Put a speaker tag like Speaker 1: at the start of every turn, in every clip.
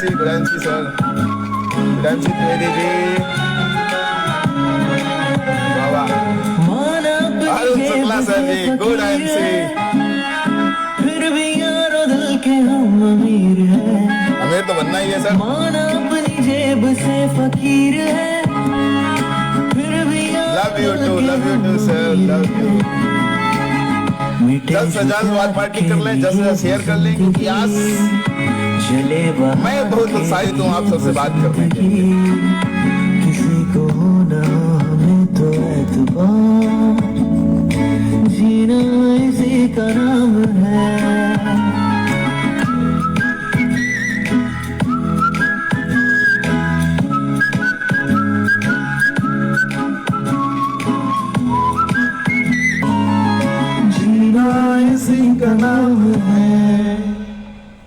Speaker 1: Good MC sir, good MC Trivedi ji, वाह वाह। Arun Shukla sir ji, good MC.
Speaker 2: फिर भी यारो दिल के हम अमीर हैं,
Speaker 1: अमीर तो बनना ही है सर।
Speaker 2: माना अपनी जेब से फकीर है, फिर भी
Speaker 1: love you too sir, love you. जल्द से जल्द वार पार्टी कर लें, जल्द से जल्द शेयर कर लें, क्योंकि आज मैं बहुत उत्साहित हूँ आप सबसे बात करने के लिए।
Speaker 2: किसी को ना हमें तो एतबार, जीना इसी का नाम है।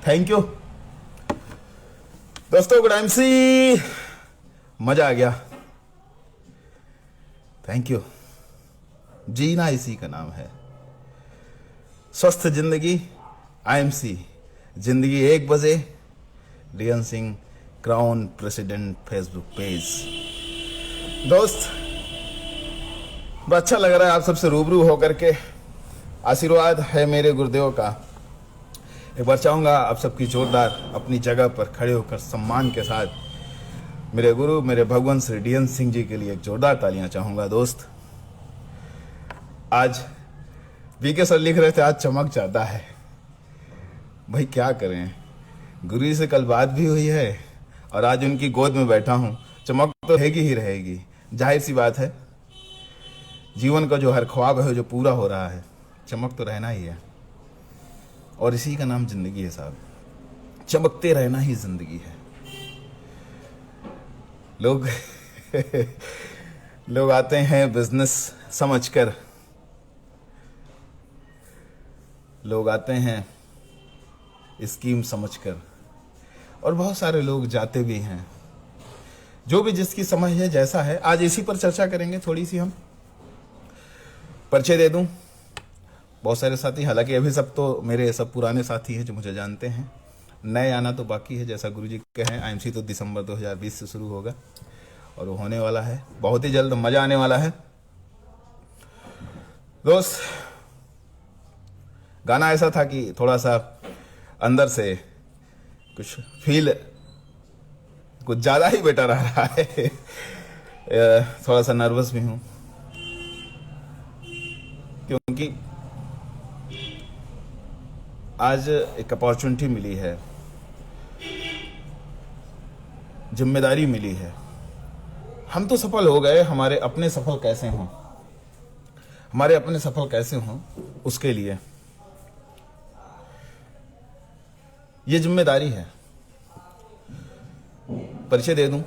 Speaker 1: थैंक यू दोस्तों, गुड एमसी, मजा आ गया। Thank you. जीना इसी का नाम है, स्वस्थ जिंदगी आईएमसी, जिंदगी 1 बजे, D N Singh crown president Facebook page. दोस्त बड़ा अच्छा लग रहा है आप सबसे रूबरू होकर के। आशीर्वाद है मेरे गुरुदेव का। एक बार चाहूँगा आप सबकी जोरदार अपनी जगह पर खड़े होकर सम्मान के साथ मेरे गुरु, मेरे भगवान श्री डीएन सिंह जी के लिए एक जोरदार तालियां चाहूँगा। दोस्त आज वीके सर लिख रहे थे आज चमक ज़्यादा है। भाई क्या करें, गुरु जी से कल बात भी हुई है और आज उनकी गोद में बैठा हूँ, चमक तो रहेगी ही रहेगी। जाहिर सी बात है, जीवन का जो हर ख्वाब है जो पूरा हो रहा है, चमक तो रहना ही है। और इसी का नाम जिंदगी है साहब, चमकते रहना ही जिंदगी है। लोग लोग आते हैं बिजनेस समझकर, लोग आते हैं स्कीम समझकर, और बहुत सारे लोग जाते भी हैं। जो भी जिसकी समझ है, जैसा है, आज इसी पर चर्चा करेंगे थोड़ी सी। हम परिचय दे दूं, बहुत सारे साथी, हालांकि अभी सब तो मेरे सब पुराने साथी हैं जो मुझे जानते हैं, नए आना तो बाकी है। जैसा गुरुजी कहें, आईएमसी तो दिसंबर 2020 से शुरू होगा और वो होने वाला है बहुत ही जल्द, मजा आने वाला है। दोस्त गाना ऐसा था कि थोड़ा सा अंदर से कुछ फील कुछ ज़्यादा ही बेटर आ रहा है। थोड़ा सा नर्वस भी हूँ, क्योंकि आज एक अपॉर्चुनिटी मिली है, जिम्मेदारी मिली है। हम तो सफल हो गए, हमारे अपने सफल कैसे हों, हमारे अपने सफल कैसे हों, उसके लिए ये जिम्मेदारी है। परिचय दे दूं,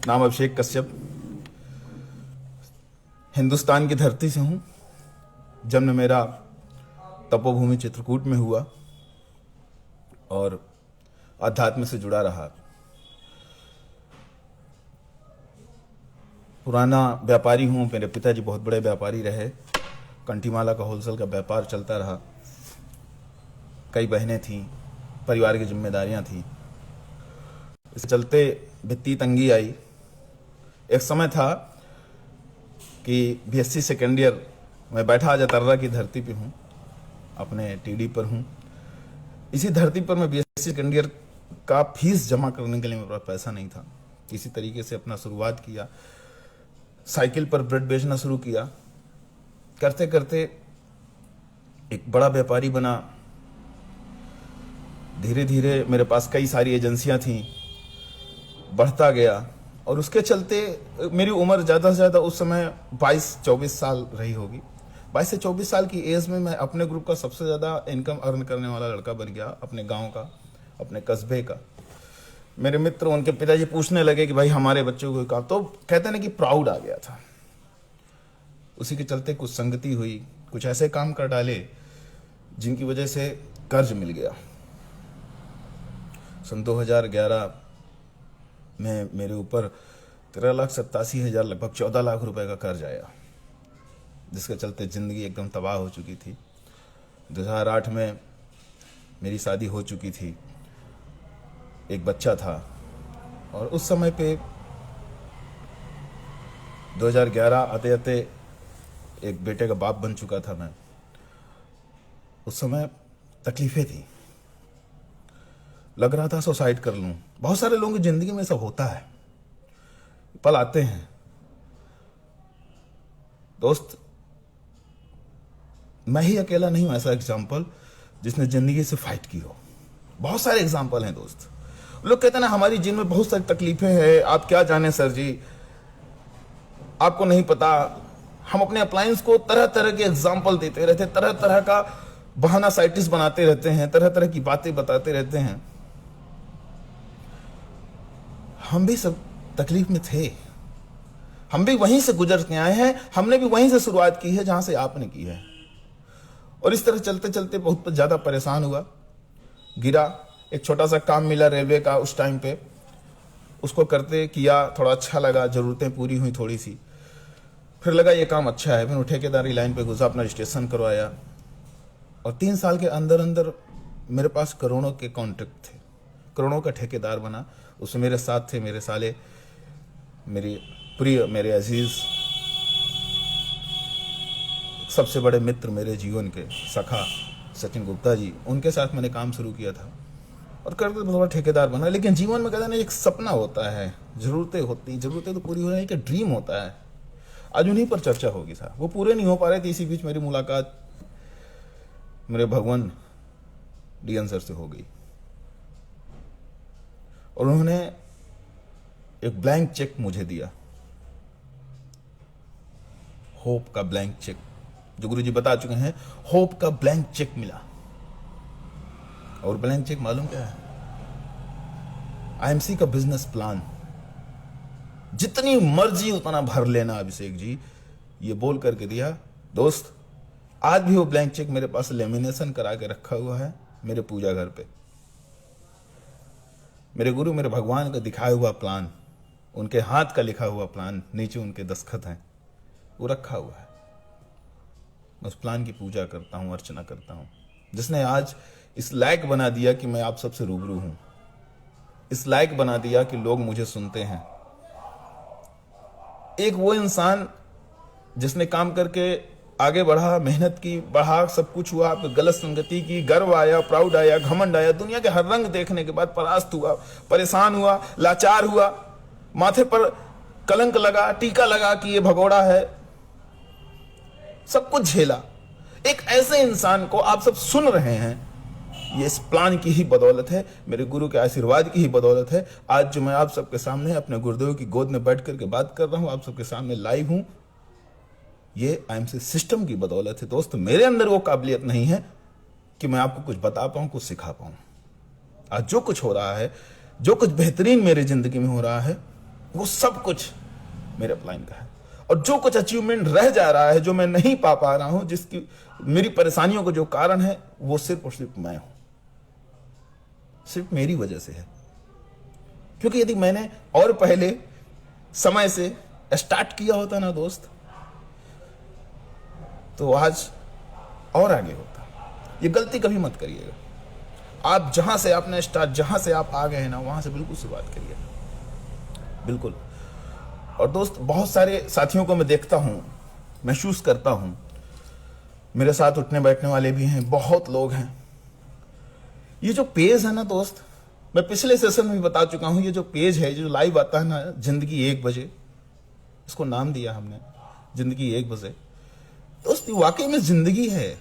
Speaker 1: नाम अभिषेक कश्यप, हिंदुस्तान की धरती से हूं। जन्म मेरा तपोभूमि चित्रकूट में हुआ और अध्यात्म से जुड़ा रहा। पुराना व्यापारी हूँ, मेरे पिताजी बहुत बड़े व्यापारी रहे, कंठीमाला का होलसेल का व्यापार चलता रहा। कई बहनें थीं, परिवार की जिम्मेदारियां थीं, इस चलते वित्तीय तंगी आई। एक समय था कि बीएससी सेकेंड ईयर में बैठा आज अतर्रा की धरती पे हूँ, अपने टीडी पर हूँ। इसी धरती पर मैं बीएससी सेकेंड ईयर का फीस जमा करने के लिए मेरे पास पैसा नहीं था। इसी तरीके से अपना शुरुआत किया, साइकिल पर ब्रेड बेचना शुरू किया। करते करते एक बड़ा व्यापारी बना। धीरे धीरे मेरे पास कई सारी एजेंसियां थीं, बढ़ता गया और उसके चलते मेरी उम्र ज़्यादा से ज़्यादा उस समय 22-24 साल रही होगी। 22 से 24 साल की एज में मैं अपने ग्रुप का सबसे ज़्यादा इनकम अर्न करने वाला लड़का बन गया, अपने गांव का, अपने कस्बे का। मेरे मित्र, उनके पिताजी पूछने लगे कि भाई हमारे बच्चों को काम, तो कहते ना कि प्राउड आ गया था। उसी के चलते कुछ संगति हुई, कुछ ऐसे काम कर डाले जिनकी वजह से कर्ज मिल गया। सन 2011 में मेरे ऊपर 13,87,000, लगभग 14 लाख रुपए का कर्ज आया, जिसके चलते ज़िंदगी एकदम तबाह हो चुकी थी। 2008 में मेरी शादी हो चुकी थी। एक बच्चा था, और उस समय पे 2011 आते आते एक बेटे का बाप बन चुका था मैं। उस समय तकलीफें थी, लग रहा था सुसाइड कर लूं। बहुत सारे लोगों की जिंदगी में सब होता है, पल आते हैं दोस्त। मैं ही अकेला नहीं हूं ऐसा एग्जाम्पल जिसने जिंदगी से फाइट की हो। बहुत सारे एग्जाम्पल हैं दोस्त। लोग कहते हैं ना हमारी जिंदगी में बहुत सारी तकलीफें हैं, आप क्या जाने सर जी, आपको नहीं पता। हम अपने अप्लायंस को तरह तरह के एग्जाम्पल देते रहते हैं, तरह तरह का बहाना साइटिस्ट बनाते रहते हैं, तरह तरह की बातें बताते रहते हैं। हम भी सब तकलीफ में थे, हम भी वहीं से गुजर के आए हैं, हमने भी वहीं से शुरुआत की है जहां से आपने की है। और इस तरह चलते चलते बहुत ज्यादा परेशान हुआ, गिरा। एक छोटा सा काम मिला रेलवे का उस टाइम पे, उसको करते किया, थोड़ा अच्छा लगा, जरूरतें पूरी हुई थोड़ी सी। फिर लगा ये काम अच्छा है, फिर ठेकेदारी लाइन पे घुसा, अपना रजिस्ट्रेशन करवाया, और 3 साल के अंदर अंदर मेरे पास करोड़ों के कॉन्ट्रैक्ट थे, करोड़ों का ठेकेदार बना। उसमें मेरे साथ थे मेरे साले, मेरी प्रिय, मेरे अजीज, सबसे बड़े मित्र मेरे जीवन के सखा सचिन गुप्ता जी, उनके साथ मैंने काम शुरू किया था और करके बहुत बड़ा ठेकेदार बना। लेकिन जीवन में कहते ना एक सपना होता है, जरूरतें होती, जरूरतें तो पूरी हो रही, एक ड्रीम होता है। आज उन्हीं पर चर्चा होगी साहब, वो पूरे नहीं हो पा रहे थे। इसी बीच मेरी मुलाकात मेरे भगवान डीएन सर से हो गई, और उन्होंने एक ब्लैंक चेक मुझे दिया, होप का ब्लैंक चेक, जो गुरुजी बता चुके हैं, होप का ब्लैंक चेक मिला। और ब्लैंक चेक मालूम क्या है? आईएमसी का बिजनेस प्लान, जितनी मर्जी उतना भर लेना अभिषेक जी, ये बोल करके दिया। दोस्त आज भी वो ब्लैंक चेक मेरे पास लेमिनेशन करा के रखा हुआ है मेरे पूजा घर पे। मेरे गुरु, मेरे भगवान का दिखाया हुआ प्लान, उनके हाथ का लिखा हुआ प्लान, नीचे उनके दस्तखत हैं, वो रखा हुआ है। मैं उस प्लान की पूजा करता हूं, अर्चना करता हूं, जिसने आज इस लायक बना दिया कि मैं आप सबसे रूबरू हूं, इस लायक बना दिया कि लोग मुझे सुनते हैं। एक वो इंसान जिसने काम करके आगे बढ़ा, मेहनत की, बढ़ा, सब कुछ हुआ, गलत संगति की, गर्व आया, प्राउड आया, घमंड आया, दुनिया के हर रंग देखने के बाद परास्त हुआ, परेशान हुआ, लाचार हुआ, माथे पर कलंक लगा, टीका लगा कि ये भगोड़ा है, सब कुछ झेला। एक ऐसे इंसान को आप सब सुन रहे हैं, ये इस प्लान की ही बदौलत है, मेरे गुरु के आशीर्वाद की ही बदौलत है। आज जो मैं आप सबके सामने अपने गुरुदेव की गोद में बैठ करके बात कर रहा हूं, आप सबके सामने लाइव हूं, ये आईएमसी सिस्टम की बदौलत है। दोस्त मेरे अंदर वो काबिलियत नहीं है कि मैं आपको कुछ बता पाऊं, कुछ सिखा पाऊं। आज जो कुछ हो रहा है, जो कुछ बेहतरीन मेरी जिंदगी में हो रहा है, वो सब कुछ मेरे अपलाइन का है। और जो कुछ अचीवमेंट रह जा रहा है, जो मैं नहीं पा रहा हूं, जिसकी मेरी परेशानियों को जो कारण है, वो सिर्फ और सिर्फ मैं हूं, सिर्फ मेरी वजह से है। क्योंकि यदि मैंने और पहले समय से स्टार्ट किया होता ना दोस्त, तो आज और आगे होता। ये गलती कभी मत करिएगा। आप जहां से आपने स्टार्ट, जहां से आप आ गए हैं ना, वहां से बिल्कुल शुरुआत करिए, बिल्कुल। और दोस्त बहुत सारे साथियों को मैं देखता हूं, महसूस करता हूं, मेरे साथ उठने बैठने वाले भी हैं, बहुत लोग हैं। ये जो पेज है ना दोस्त, मैं पिछले सेशन में बता चुका हूं, ये जो पेज है, जो लाइव आता है ना, जिंदगी 1 बजे, इसको नाम दिया हमने जिंदगी 1 बजे। दोस्त वाकई में जिंदगी है।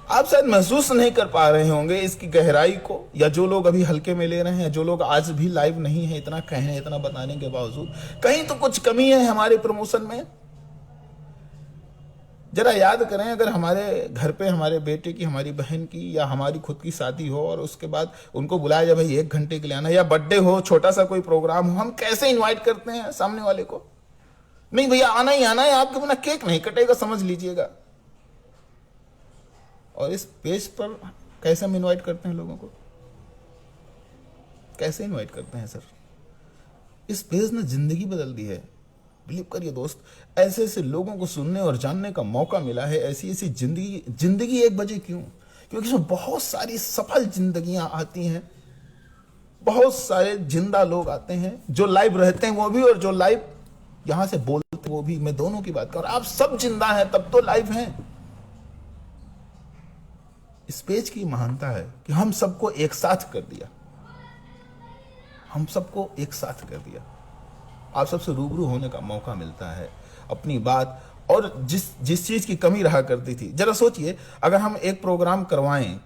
Speaker 1: आप शायद महसूस नहीं कर पा रहे होंगे इसकी गहराई को, या जो लोग अभी हल्के में ले रहे हैं, जो लोग आज भी लाइव नहीं है, इतना कहने, इतना बताने के बावजूद कहीं तो कुछ कमी है हमारे प्रमोशन में। जरा याद करें, अगर हमारे घर पे हमारे बेटे की, हमारी बहन की, या हमारी खुद की शादी हो और उसके बाद उनको बुलाया जाए भाई 1 घंटे के लिए आना, या बर्थडे हो, छोटा सा कोई प्रोग्राम हो, हम कैसे इन्वाइट करते हैं सामने वाले को? नहीं भैया आना ही आना है, आपके बिना केक नहीं कटेगा, समझ लीजिएगा। और इस पेज पर कैसे हम इनवाइट करते हैं लोगों को? कैसे इनवाइट करते हैं सर? इस पेज ने जिंदगी बदल दी है, बिलीव करिए दोस्त। ऐसे ऐसे लोगों को सुनने और जानने का मौका मिला है। ऐसी ऐसी जिंदगी 1 बजे क्यों? क्योंकि इसमें बहुत सारी सफल जिंदगियां आती हैं, बहुत सारे जिंदा लोग आते हैं, जो लाइव रहते हैं वो भी, और जो लाइव यहां से बोलते हैं वो भी। मैं दोनों की बात कर रहा हूं। आप सब जिंदा हैं तब तो लाइव हैं। इस पेज की महानता है कि हम सबको एक साथ कर दिया, हम सबको एक साथ कर दिया। आप सबसे रूबरू होने का मौका मिलता है, अपनी बात, और जिस चीज की कमी रहा करती थी। जरा सोचिए, अगर हम एक प्रोग्राम करवाएं,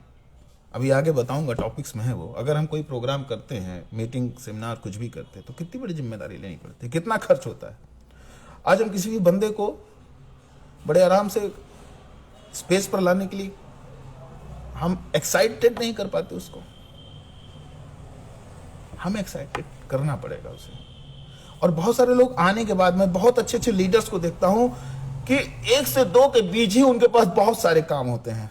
Speaker 1: अभी आगे बताऊंगा, टॉपिक्स में है वो, अगर हम कोई प्रोग्राम करते हैं, मीटिंग सेमिनार कुछ भी करते हैं, तो कितनी बड़ी जिम्मेदारी लेनी पड़ती है, कितना खर्च होता है। आज हम किसी भी बंदे को बड़े आराम से स्पेस पर लाने के लिए हम एक्साइटेड नहीं कर पाते उसको, हमें एक्साइटेड करना पड़ेगा उसे। और बहुत सारे लोग आने के बाद, मैं बहुत अच्छे अच्छे लीडर्स को देखता हूं कि 1 से 2 के बीच ही उनके पास बहुत सारे काम होते हैं।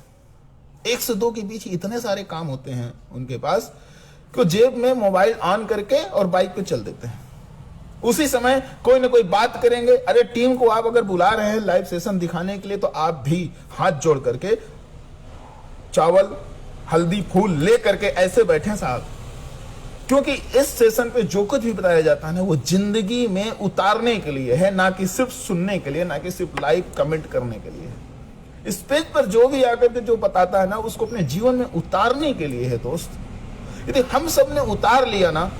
Speaker 1: 1 से 2 के बीच ही इतने सारे काम होते हैं उनके पास कि जेब में मोबाइल ऑन करके और बाइक पे चल देते हैं। उसी समय कोई ना कोई बात करेंगे। अरे टीम को आप अगर बुला रहे हैं लाइव सेशन दिखाने के लिए, तो आप भी हाथ जोड़ करके चावल, हल्दी, फूल ले करके ऐसे बैठे साहब, क्योंकि इस सेशन पे जो कुछ भी बताया जाता है ना, वो जिंदगी में उतारने के लिए है, ना कि सिर्फ सुनने के लिए, ना कि सिर्फ लाइव कमेंट करने के लिए है। इस पेज पर जो भी आकर के जो बताता है ना, उसको अपने जीवन में उतारने के लिए है दोस्त। यदि हम सब ने उतार लिया ना,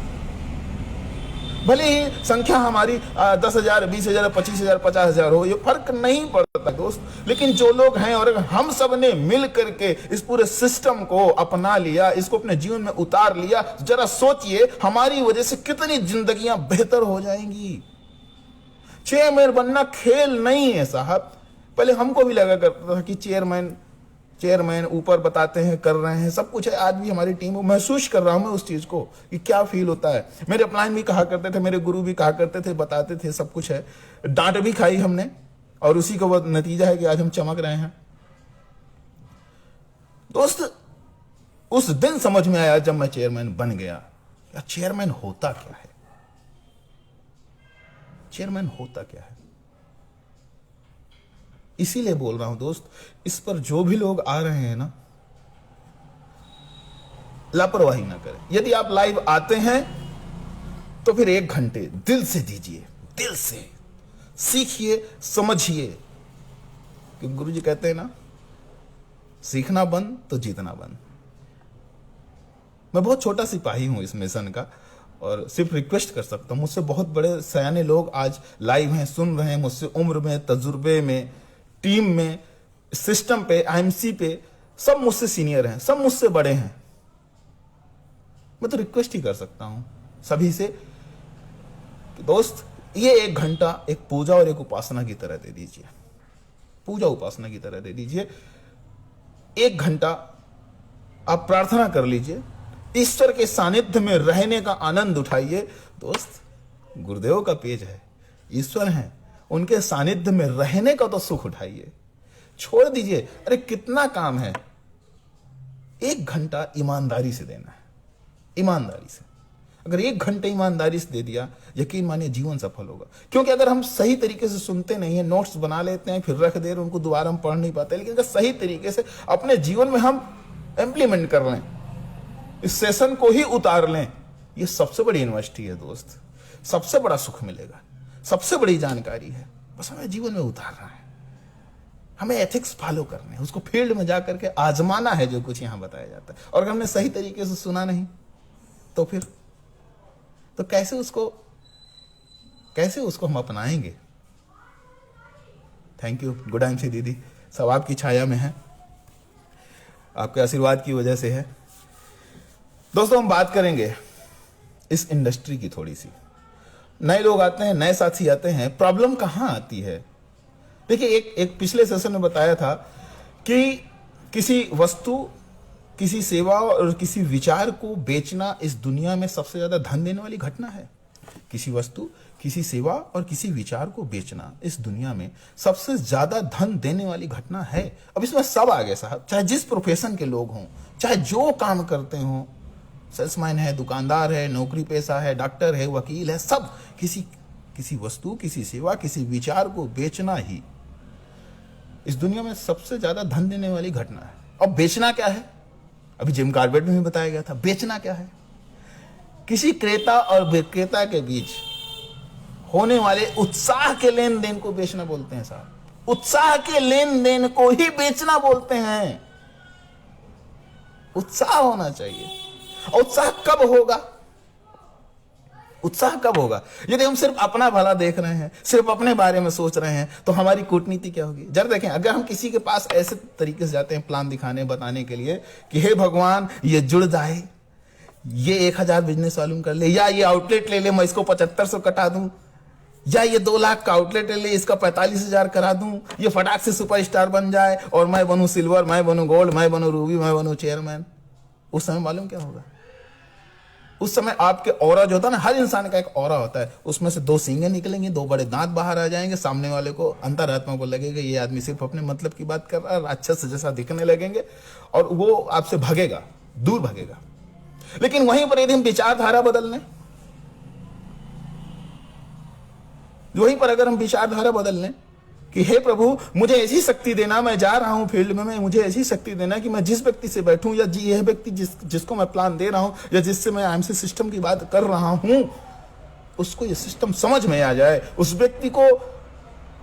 Speaker 1: भले ही संख्या हमारी 10,000, 20,000, 25,000, 50,000 हो, ये फर्क नहीं पड़ता दोस्त, लेकिन जो लोग हैं, और अगर हम सब ने मिल करके इस पूरे सिस्टम को अपना लिया, इसको अपने जीवन में उतार लिया, जरा सोचिए हमारी वजह से कितनी जिंदगियां बेहतर हो जाएंगी। चेयरमैन बनना खेल नहीं है साहब। पहले हमको भी लगा करता था कि चेयरमैन ऊपर बताते हैं, कर रहे हैं, सब कुछ है। आज भी हमारी टीम महसूस कर रहा हूं मैं उस चीज को कि क्या फील होता है। मेरे अपलाइन भी कहा करते थे, मेरे गुरु भी कहा करते थे, बताते थे, सब कुछ है। डांट भी खाई हमने, और उसी का वो नतीजा है कि आज हम चमक रहे हैं दोस्त। उस दिन समझ में आया जब मैं चेयरमैन बन गया, या चेयरमैन होता क्या है, चेयरमैन होता क्या है। इसीलिए बोल रहा हूं दोस्त, इस पर जो भी लोग आ रहे हैं ना, लापरवाही ना करें। यदि आप लाइव आते हैं तो फिर 1 घंटे दिल से दीजिए, दिल से सीखिए, समझिए। कि गुरुजी कहते हैं ना, सीखना बंद तो जीतना बंद। मैं बहुत छोटा सिपाही हूं इस मिशन का, और सिर्फ रिक्वेस्ट कर सकता हूं। मुझसे बहुत बड़े सयाने लोग आज लाइव हैं, सुन रहे हैं, मुझसे उम्र में, तजुर्बे में, टीम में, सिस्टम पे, आईएमसी पे, सब मुझसे सीनियर हैं, सब मुझसे बड़े हैं। मैं तो रिक्वेस्ट ही कर सकता हूं सभी से कि दोस्त, ये 1 घंटा एक पूजा और एक उपासना की तरह दे दीजिए, पूजा उपासना की तरह दे दीजिए। 1 घंटा आप प्रार्थना कर लीजिए, ईश्वर के सानिध्य में रहने का आनंद उठाइए दोस्त। गुरुदेव का पेज है, ईश्वर हैं, उनके सानिध्य में रहने का तो सुख उठाइए, छोड़ दीजिए। अरे कितना काम है, 1 घंटा ईमानदारी से देना है, ईमानदारी से। अगर 1 घंटे ईमानदारी से दे दिया, यकीन मानिए जीवन सफल होगा। क्योंकि अगर हम सही तरीके से सुनते नहीं है, नोट्स बना लेते हैं, फिर रख दे रहे, उनको दोबारा हम पढ़ नहीं पाते, लेकिन अगर सही तरीके से अपने जीवन में हम इंप्लीमेंट कर लें, इस सेशन को ही उतार लें, ये सबसे बड़ी यूनिवर्सिटी है दोस्त, सबसे बड़ा सुख मिलेगा, सबसे बड़ी जानकारी है। बस हमें जीवन में उतारना है, हमें एथिक्स फॉलो करने हैं, उसको फील्ड में जाकर के आजमाना है जो कुछ यहां बताया जाता है। और अगर हमने सही तरीके से सुना नहीं तो फिर तो कैसे उसको हम अपनाएंगे। थैंक यू गुड एमसी दीदी, सब आपकी छाया में है, आपके आशीर्वाद की वजह से है। दोस्तों, हम बात करेंगे इस इंडस्ट्री की थोड़ी सी। नए लोग आते हैं, नए साथी आते हैं, प्रॉब्लम कहां आती है। देखिए, एक पिछले सेशन में बताया था कि किसी वस्तु, किसी सेवा और किसी विचार को बेचना इस दुनिया में सबसे ज्यादा धन देने वाली घटना है। किसी वस्तु, किसी सेवा और किसी विचार को बेचना इस दुनिया में सबसे ज्यादा धन देने वाली घटना है। अब इसमें सब आ गए साहब, चाहे जिस प्रोफेशन के लोग हों, चाहे जो काम करते हों, सेल्समैन है, दुकानदार है, नौकरी पेशा है, डॉक्टर है, वकील है, सब किसी वस्तु, किसी सेवा, किसी विचार को बेचना ही इस दुनिया में सबसे ज्यादा धन देने वाली घटना है। अब बेचना क्या है, अभी जिम कॉर्बेट में भी बताया गया था, बेचना क्या है। किसी क्रेता और विक्रेता के बीच होने वाले उत्साह के लेन देन को बेचना बोलते हैं साहब। उत्साह के लेन देन को ही बेचना बोलते हैं। उत्साह होना चाहिए। उत्साह कब होगा? उत्साह कब होगा? यदि हम सिर्फ अपना भला देख रहे हैं, सिर्फ अपने बारे में सोच रहे हैं, तो हमारी कूटनीति क्या होगी? जरा देखें, अगर हम किसी के पास ऐसे तरीके से जाते हैं प्लान दिखाने बताने के लिए कि हे भगवान ये जुड़ जाए, ये 1000 बिजनेस वालूम कर ले, या ये आउटलेट ले ले, मैं इसको 7500 कटा दूं, या ये 2 लाख का आउटलेट ले ले, इसका 45,000 करा दूं, ये फटाक से सुपरस्टार बन जाए और मैं बनूं सिल्वर, मैं बनूं गोल्ड, मैं बनूं रूबी, मैं बनूं चेयरमैन। उस समय मालूम क्या होगा? उस समय आपके ऑरा जो होता है ना, हर इंसान का एक ऑरा होता है, उसमें से 2 सींगें निकलेंगी, 2 बड़े दांत बाहर आ जाएंगे। सामने वाले को, अंतरात्मा को लगेगा ये आदमी सिर्फ अपने मतलब की बात कर रहा है, राक्षस जैसा दिखने लगेंगे और वो आपसे भागेगा, दूर भागेगा। लेकिन वहीं पर यदि हम विचारधारा बदल लें, वहीं पर अगर हम विचारधारा बदल लें कि हे प्रभु मुझे ऐसी शक्ति देना, मैं जा रहा हूं फील्ड में, मुझे ऐसी शक्ति देना कि मैं जिस व्यक्ति से बैठूं, या यह व्यक्ति जिसको मैं प्लान दे रहा हूं, या जिससे मैं आईएमसी सिस्टम की बात कर रहा हूं, उसको ये सिस्टम समझ में आ जाए। उस व्यक्ति को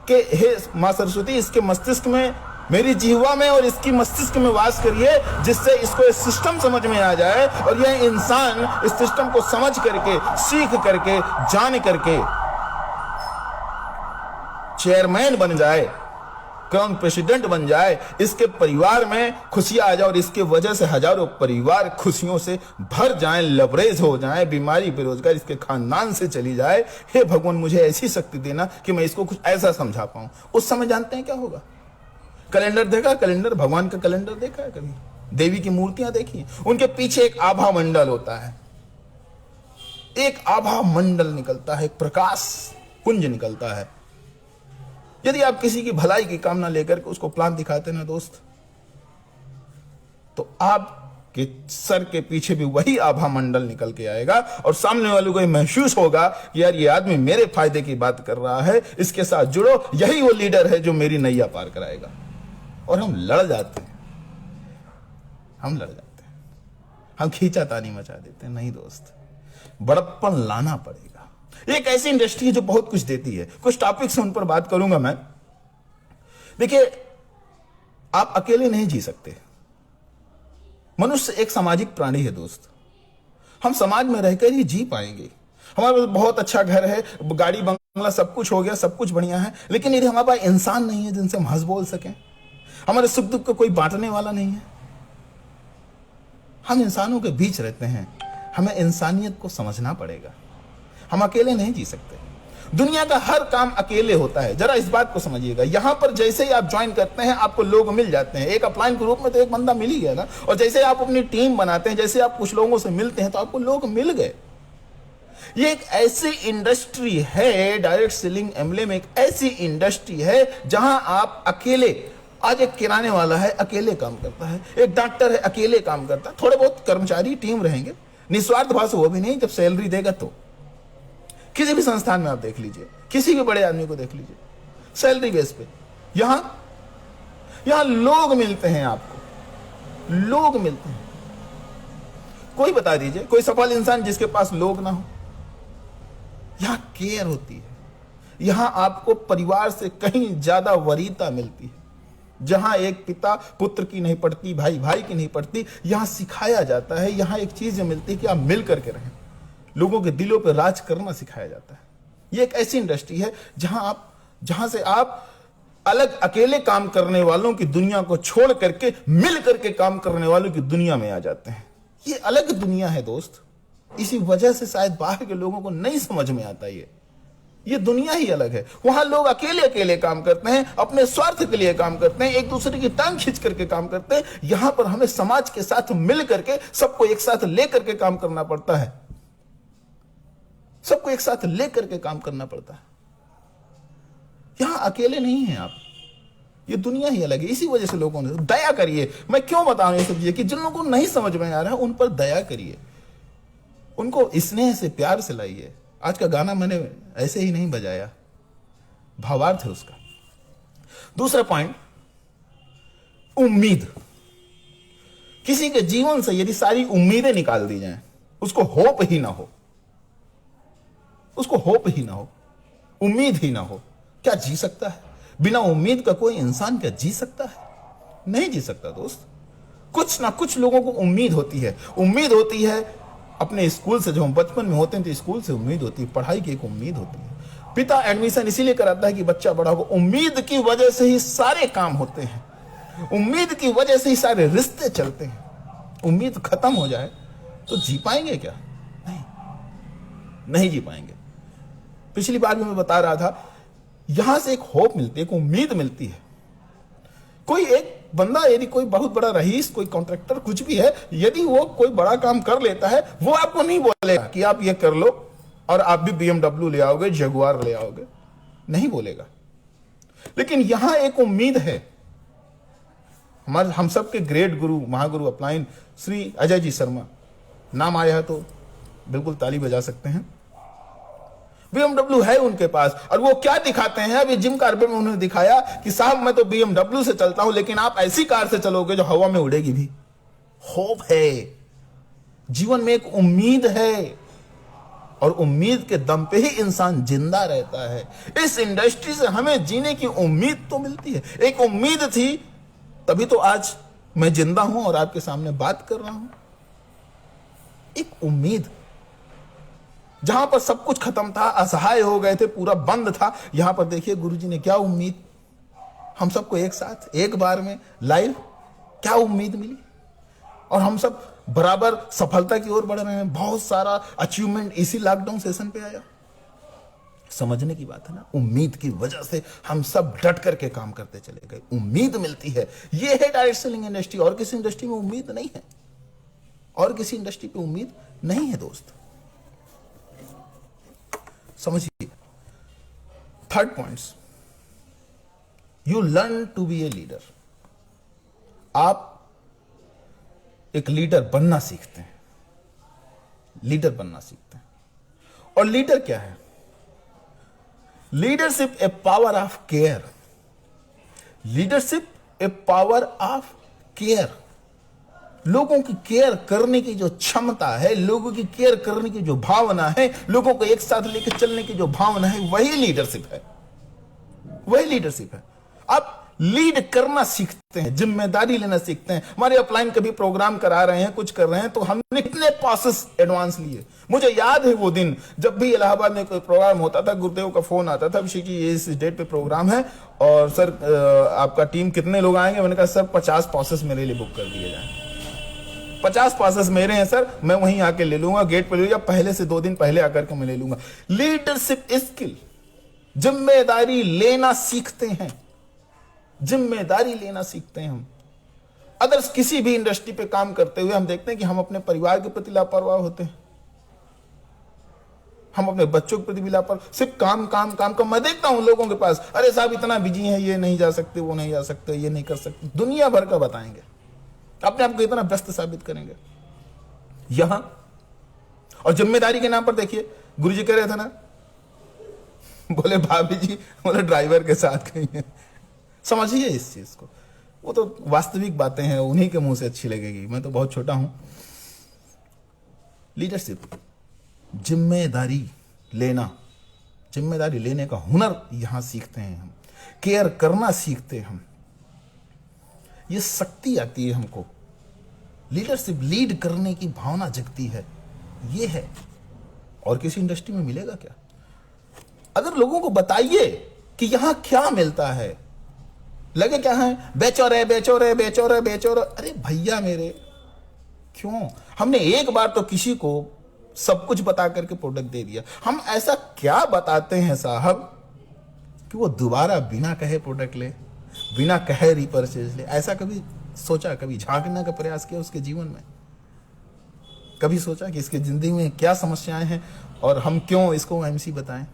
Speaker 1: कि हे मां सरस्वती, इसके मस्तिष्क में, मेरी जिह्वा में और इसकी मस्तिष्क में वास करिए, जिससे इसको ये सिस्टम समझ में आ जाए और यह इंसान इस सिस्टम को समझ करके, सीख करके, जान करके चेयरमैन बन जाए, क्राउन प्रेसिडेंट बन जाए, इसके परिवार में खुशियां आ जाए और इसके वजह से हजारों परिवार खुशियों से भर जाएं, लबरेज हो जाएं, बीमारी बेरोजगार इसके खानदान से चली जाए। हे भगवान मुझे ऐसी शक्ति देना कि मैं इसको कुछ ऐसा समझा पाऊं। उस समय जानते हैं क्या होगा? कैलेंडर देखा? कैलेंडर, भगवान का कैलेंडर देखा है कभी? देवी की मूर्तियां देखी? उनके पीछे एक आभा मंडल होता है, एक आभा मंडल निकलता है, एक प्रकाश पुंज निकलता है। यदि आप किसी की भलाई की कामना लेकर के उसको प्लान दिखाते ना दोस्त, तो आपके सर के पीछे भी वही आभा मंडल निकल के आएगा और सामने वालों को ये महसूस होगा कि यार ये आदमी मेरे फायदे की बात कर रहा है, इसके साथ जुड़ो, यही वो लीडर है जो मेरी नैया पार कराएगा। और हम लड़ जाते हैं, हम लड़ जाते हैं, हम खींचातानी मचा देते हैं। नहीं दोस्त, बड़प्पन लाना पड़ेगा। एक ऐसी इंडस्ट्री है जो बहुत कुछ देती है। कुछ टॉपिक से उन पर बात करूंगा मैं। देखिए, आप अकेले नहीं जी सकते। मनुष्य एक सामाजिक प्राणी है दोस्त। हम समाज में रहकर ही जी पाएंगे। हमारे पास बहुत अच्छा घर है, गाड़ी बंगला सब कुछ हो गया, सब कुछ बढ़िया है, लेकिन यदि हमारे पास इंसान नहीं है जिनसे हम हंस बोल सकें, हमारे सुख दुख को कोई बांटने वाला नहीं है, हम इंसानों के बीच रहते हैं, हमें इंसानियत को समझना पड़ेगा। हम अकेले नहीं जी सकते। दुनिया का हर काम अकेले होता है, जरा इस बात को समझिएगा। यहां पर जैसे ही आप ज्वाइन करते हैं आपको लोग मिल जाते हैं। एक अपलाइन के रूप में तो एक बंदा मिल ही गया ना, और जैसे आप अपनी टीम बनाते हैं, जैसे आप कुछ लोगों से मिलते हैं तो आपको लोग मिल गए। ये एक ऐसी इंडस्ट्री है, डायरेक्ट सेलिंग एम्ब्लेम एक ऐसी इंडस्ट्री है जहां आप अकेले, आज एक किराने वाला है अकेले काम करता है, एक डॉक्टर है अकेले काम करता है, थोड़े बहुत कर्मचारी टीम रहेंगे, निस्वार्थ भाव से वो भी नहीं, जब सैलरी देगा तो। किसी भी संस्थान में आप देख लीजिए, किसी भी बड़े आदमी को देख लीजिए, सैलरी बेस पे। यहां लोग मिलते हैं, आपको लोग मिलते हैं। कोई बता दीजिए कोई सफल इंसान जिसके पास लोग ना हो। यहां केयर होती है, यहां आपको परिवार से कहीं ज्यादा वरीयता मिलती है। जहां एक पिता पुत्र की नहीं पड़ती, भाई भाई की नहीं पड़ती, यहां सिखाया जाता है, यहां एक चीज मिलती है कि आप मिल करके रहें। लोगों के दिलों पर राज करना सिखाया जाता है। यह एक ऐसी इंडस्ट्री है जहां से आप अलग अकेले काम करने वालों की दुनिया को छोड़ करके मिल करके काम करने वालों की दुनिया में आ जाते हैं। ये अलग दुनिया है दोस्त। इसी वजह से शायद बाहर के लोगों को नहीं समझ में आता ये दुनिया ही अलग है। वहां लोग अकेले अकेले काम करते हैं, अपने स्वार्थ के लिए काम करते हैं, एक दूसरे की टांग खींच करके काम करते हैं। यहां पर हमें समाज के साथ मिल करके सबको एक साथ लेकर के काम करना पड़ता है, सबको एक साथ लेकर के काम करना पड़ता है। यहां अकेले नहीं हैं आप, ये दुनिया ही अलग है। इसी वजह से लोगों ने दया करिए। मैं क्यों बता रहा हूं ये सब चीजें कि जिन लोगों को नहीं समझ में आ रहा है उन पर दया करिए, उनको स्नेह से प्यार से लाइए। आज का गाना मैंने ऐसे ही नहीं बजाया, भावार्थ है उसका। दूसरा पॉइंट, उम्मीद। किसी के जीवन से यदि सारी उम्मीदें निकाल दी जाएं, उसको होप ही ना हो, उसको होप ही ना हो, उम्मीद ही ना हो, क्या जी सकता है? बिना उम्मीद का कोई इंसान क्या जी सकता है? नहीं जी सकता दोस्त। कुछ ना कुछ लोगों को उम्मीद होती है। उम्मीद होती है अपने स्कूल से, जब हम बचपन में होते हैं तो स्कूल से उम्मीद होती है, पढ़ाई की एक उम्मीद होती है। पिता एडमिशन इसीलिए कराता है कि बच्चा बड़ा हो। उम्मीद की वजह से ही सारे काम होते हैं, उम्मीद की वजह से ही सारे रिश्ते चलते हैं। उम्मीद खत्म हो जाए तो जी पाएंगे क्या? नहीं, नहीं जी पाएंगे। पिछली बार भी मैं बता रहा था, यहां से एक होप मिलती है, एक उम्मीद मिलती है। कोई एक बंदा, यदि कोई बहुत बड़ा रईस, कोई कॉन्ट्रैक्टर, कुछ भी है, यदि वो कोई बड़ा काम कर लेता है, वो आपको नहीं बोलेगा कि आप ये कर लो और आप भी BMW ले आओगे, जगुआर ले आओगे, नहीं बोलेगा। लेकिन यहां एक उम्मीद है। हमारे हम सब के ग्रेट गुरु, महागुरु अपलाइन श्री अजय जी शर्मा, नाम आया है तो बिल्कुल ताली बजा सकते हैं। BMW है उनके पास, और वो क्या दिखाते हैं? अभी जिम कार्बेट में उन्होंने दिखाया कि साहब मैं तो BMW से चलता हूं, लेकिन आप ऐसी कार से चलोगे जो हवा में उड़ेगी भी। होप है, जीवन में एक उम्मीद है, और उम्मीद के दम पे ही इंसान जिंदा रहता है। इस इंडस्ट्री से हमें जीने की उम्मीद तो मिलती है। एक उम्मीद थी, तभी तो आज मैं जिंदा हूं और आपके सामने बात कर रहा हूं। एक उम्मीद, जहां पर सब कुछ खत्म था, असहाय हो गए थे, पूरा बंद था, यहां पर देखिए गुरुजी ने क्या उम्मीद, हम सबको एक साथ एक बार में लाइव क्या उम्मीद मिली, और हम सब बराबर सफलता की ओर बढ़ रहे हैं। बहुत सारा अचीवमेंट इसी लॉकडाउन सेशन पे आया। समझने की बात है ना, उम्मीद की वजह से हम सब डट करके काम करते चले गए। उम्मीद मिलती है, यह है डायरेक्ट सेलिंग इंडस्ट्री। और किसी इंडस्ट्री में उम्मीद नहीं है, और किसी इंडस्ट्री पे उम्मीद नहीं है दोस्त। समझिए, third points, you learn to be a leader. आप एक लीडर बनना सीखते हैं, लीडर बनना सीखते हैं। और लीडर क्या है? Leadership A power of care, leadership A power of care. लोगों की केयर करने की जो क्षमता है, लोगों की केयर करने की जो भावना है, लोगों को एक साथ लेकर चलने की जो भावना है, वही लीडरशिप है, वही लीडरशिप है। आप लीड करना सीखते हैं, जिम्मेदारी लेना सीखते हैं। हमारे अपलाइन कभी प्रोग्राम करा रहे हैं, कुछ कर रहे हैं, तो हमने कितने पासेस एडवांस लिए। मुझे याद है वो दिन जब भी इलाहाबाद में कोई प्रोग्राम होता था, गुरुदेव का फोन आता था, अभिषेक जी ये इस डेट पे प्रोग्राम है और सर आपका टीम कितने लोग आएंगे? मैंने कहा सर 50 पासेस मेरे लिए बुक कर दिए जाए। 50 पासेस मेरे हैं सर, मैं वहीं आके ले लूंगा, गेट पे ले लूंगा, पहले से 2 दिन पहले आकर के मैं ले लूंगा। लीडरशिप स्किल, जिम्मेदारी लेना सीखते हैं, जिम्मेदारी लेना सीखते हैं हम। अदर्स किसी भी इंडस्ट्री पे काम करते हुए हम देखते हैं कि हम अपने परिवार के प्रति लापरवाह होते हैं, हम अपने बच्चों के प्रति भी लापरवाह, सिर्फ काम काम काम काम। मैं देखता हूं लोगों के पास, अरे साहब इतना बिजी है, ये नहीं जा सकते, वो नहीं जा सकते, ये नहीं कर सकते, दुनिया भर का बताएंगे, अपने आप को इतना व्यस्त साबित करेंगे यहां। और जिम्मेदारी के नाम पर देखिए, गुरुजी कह रहे थे ना, बोले भाभी जी, बोले ड्राइवर के साथ कहीं है। समझिए इस चीज को, वो तो वास्तविक बातें हैं, उन्हीं के मुंह से अच्छी लगेगी, मैं तो बहुत छोटा हूं। लीडरशिप, जिम्मेदारी लेना, जिम्मेदारी लेने का हुनर यहां सीखते हैं हम, केयर करना सीखते हैं हम, ये शक्ति आती है हमको। लीडरशिप, लीड करने की भावना जगती है, ये है। और किसी इंडस्ट्री में मिलेगा क्या? अगर लोगों को बताइए कि यहां क्या मिलता है, लगे क्या है, बेचो रे बेचो रे बेचो रे बेचो रे। अरे भैया मेरे, क्यों? हमने एक बार तो किसी को सब कुछ बता करके प्रोडक्ट दे दिया। हम ऐसा क्या बताते हैं साहब कि वो दोबारा बिना कहे प्रोडक्ट ले, बिना कहे रिपर्चेज ले? ऐसा कभी सोचा, कभी झांकने का प्रयास किया उसके जीवन में? कभी सोचा कि इसकी जिंदगी में क्या समस्याएं हैं और हम क्यों इसको एमसी बताएं?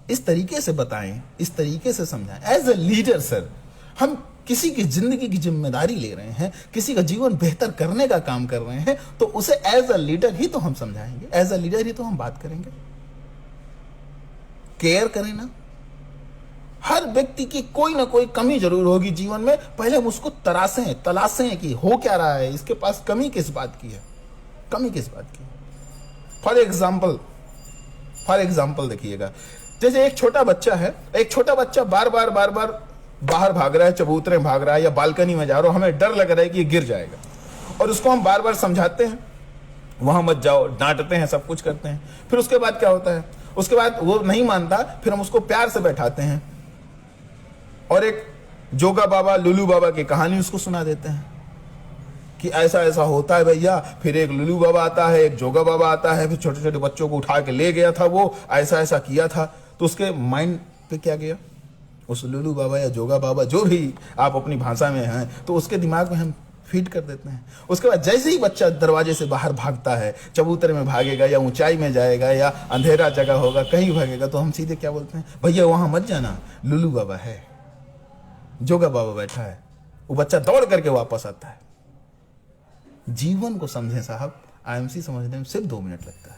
Speaker 1: इस तरीके से बताएं, इस तरीके से समझाएं। एज ए लीडर सर, हम किसी की जिंदगी की जिम्मेदारी ले रहे हैं, किसी का जीवन बेहतर करने का काम कर रहे हैं, तो उसे एज अ लीडर ही तो हम समझाएंगे, एज अ लीडर ही तो हम बात करेंगे। केयर करें ना। हर व्यक्ति की कोई ना कोई कमी जरूर होगी जीवन में, पहले हम उसको तलाशें कि हो क्या रहा है, इसके पास कमी किस बात की है, कमी किस बात की है। फॉर एग्जाम्पल देखिएगा, जैसे एक छोटा बच्चा बार बार बाहर भाग रहा है, चबूतरे भाग रहा है या बालकनी में जा रहा है, हमें डर लग रहा है कि ये गिर जाएगा, और उसको हम बार बार समझाते हैं वहां मत जाओ, डांटते हैं, सब कुछ करते हैं। फिर उसके बाद क्या होता है, उसके बाद वो नहीं मानता, फिर हम उसको प्यार से बैठाते हैं और एक जोगा बाबा, लुलू बाबा की कहानी उसको सुना देते हैं कि ऐसा ऐसा होता है भैया। फिर एक लुलू बाबा आता है, एक जोगा बाबा आता है, फिर छोटे छोटे बच्चों को उठा के ले गया था, वो ऐसा ऐसा किया था। तो उसके माइंड पे क्या गया, उस लुलू बाबा या जोगा बाबा, जो भी आप अपनी भाषा में हैं, तो उसके दिमाग में हम फीड कर देते हैं। उसके बाद जैसे ही बच्चा दरवाजे से बाहर भागता है, चबूतरे में भागेगा या ऊंचाई में जाएगा या अंधेरा जगह होगा, कहीं भागेगा, तो हम सीधे क्या बोलते हैं, भैया वहां मत जाना, लुलू बाबा है, जोगा बाबा बैठा है। वो बच्चा दौड़ करके वापस आता है। जीवन को समझें साहब, आईएमसी समझने में सिर्फ 2 मिनट लगता है।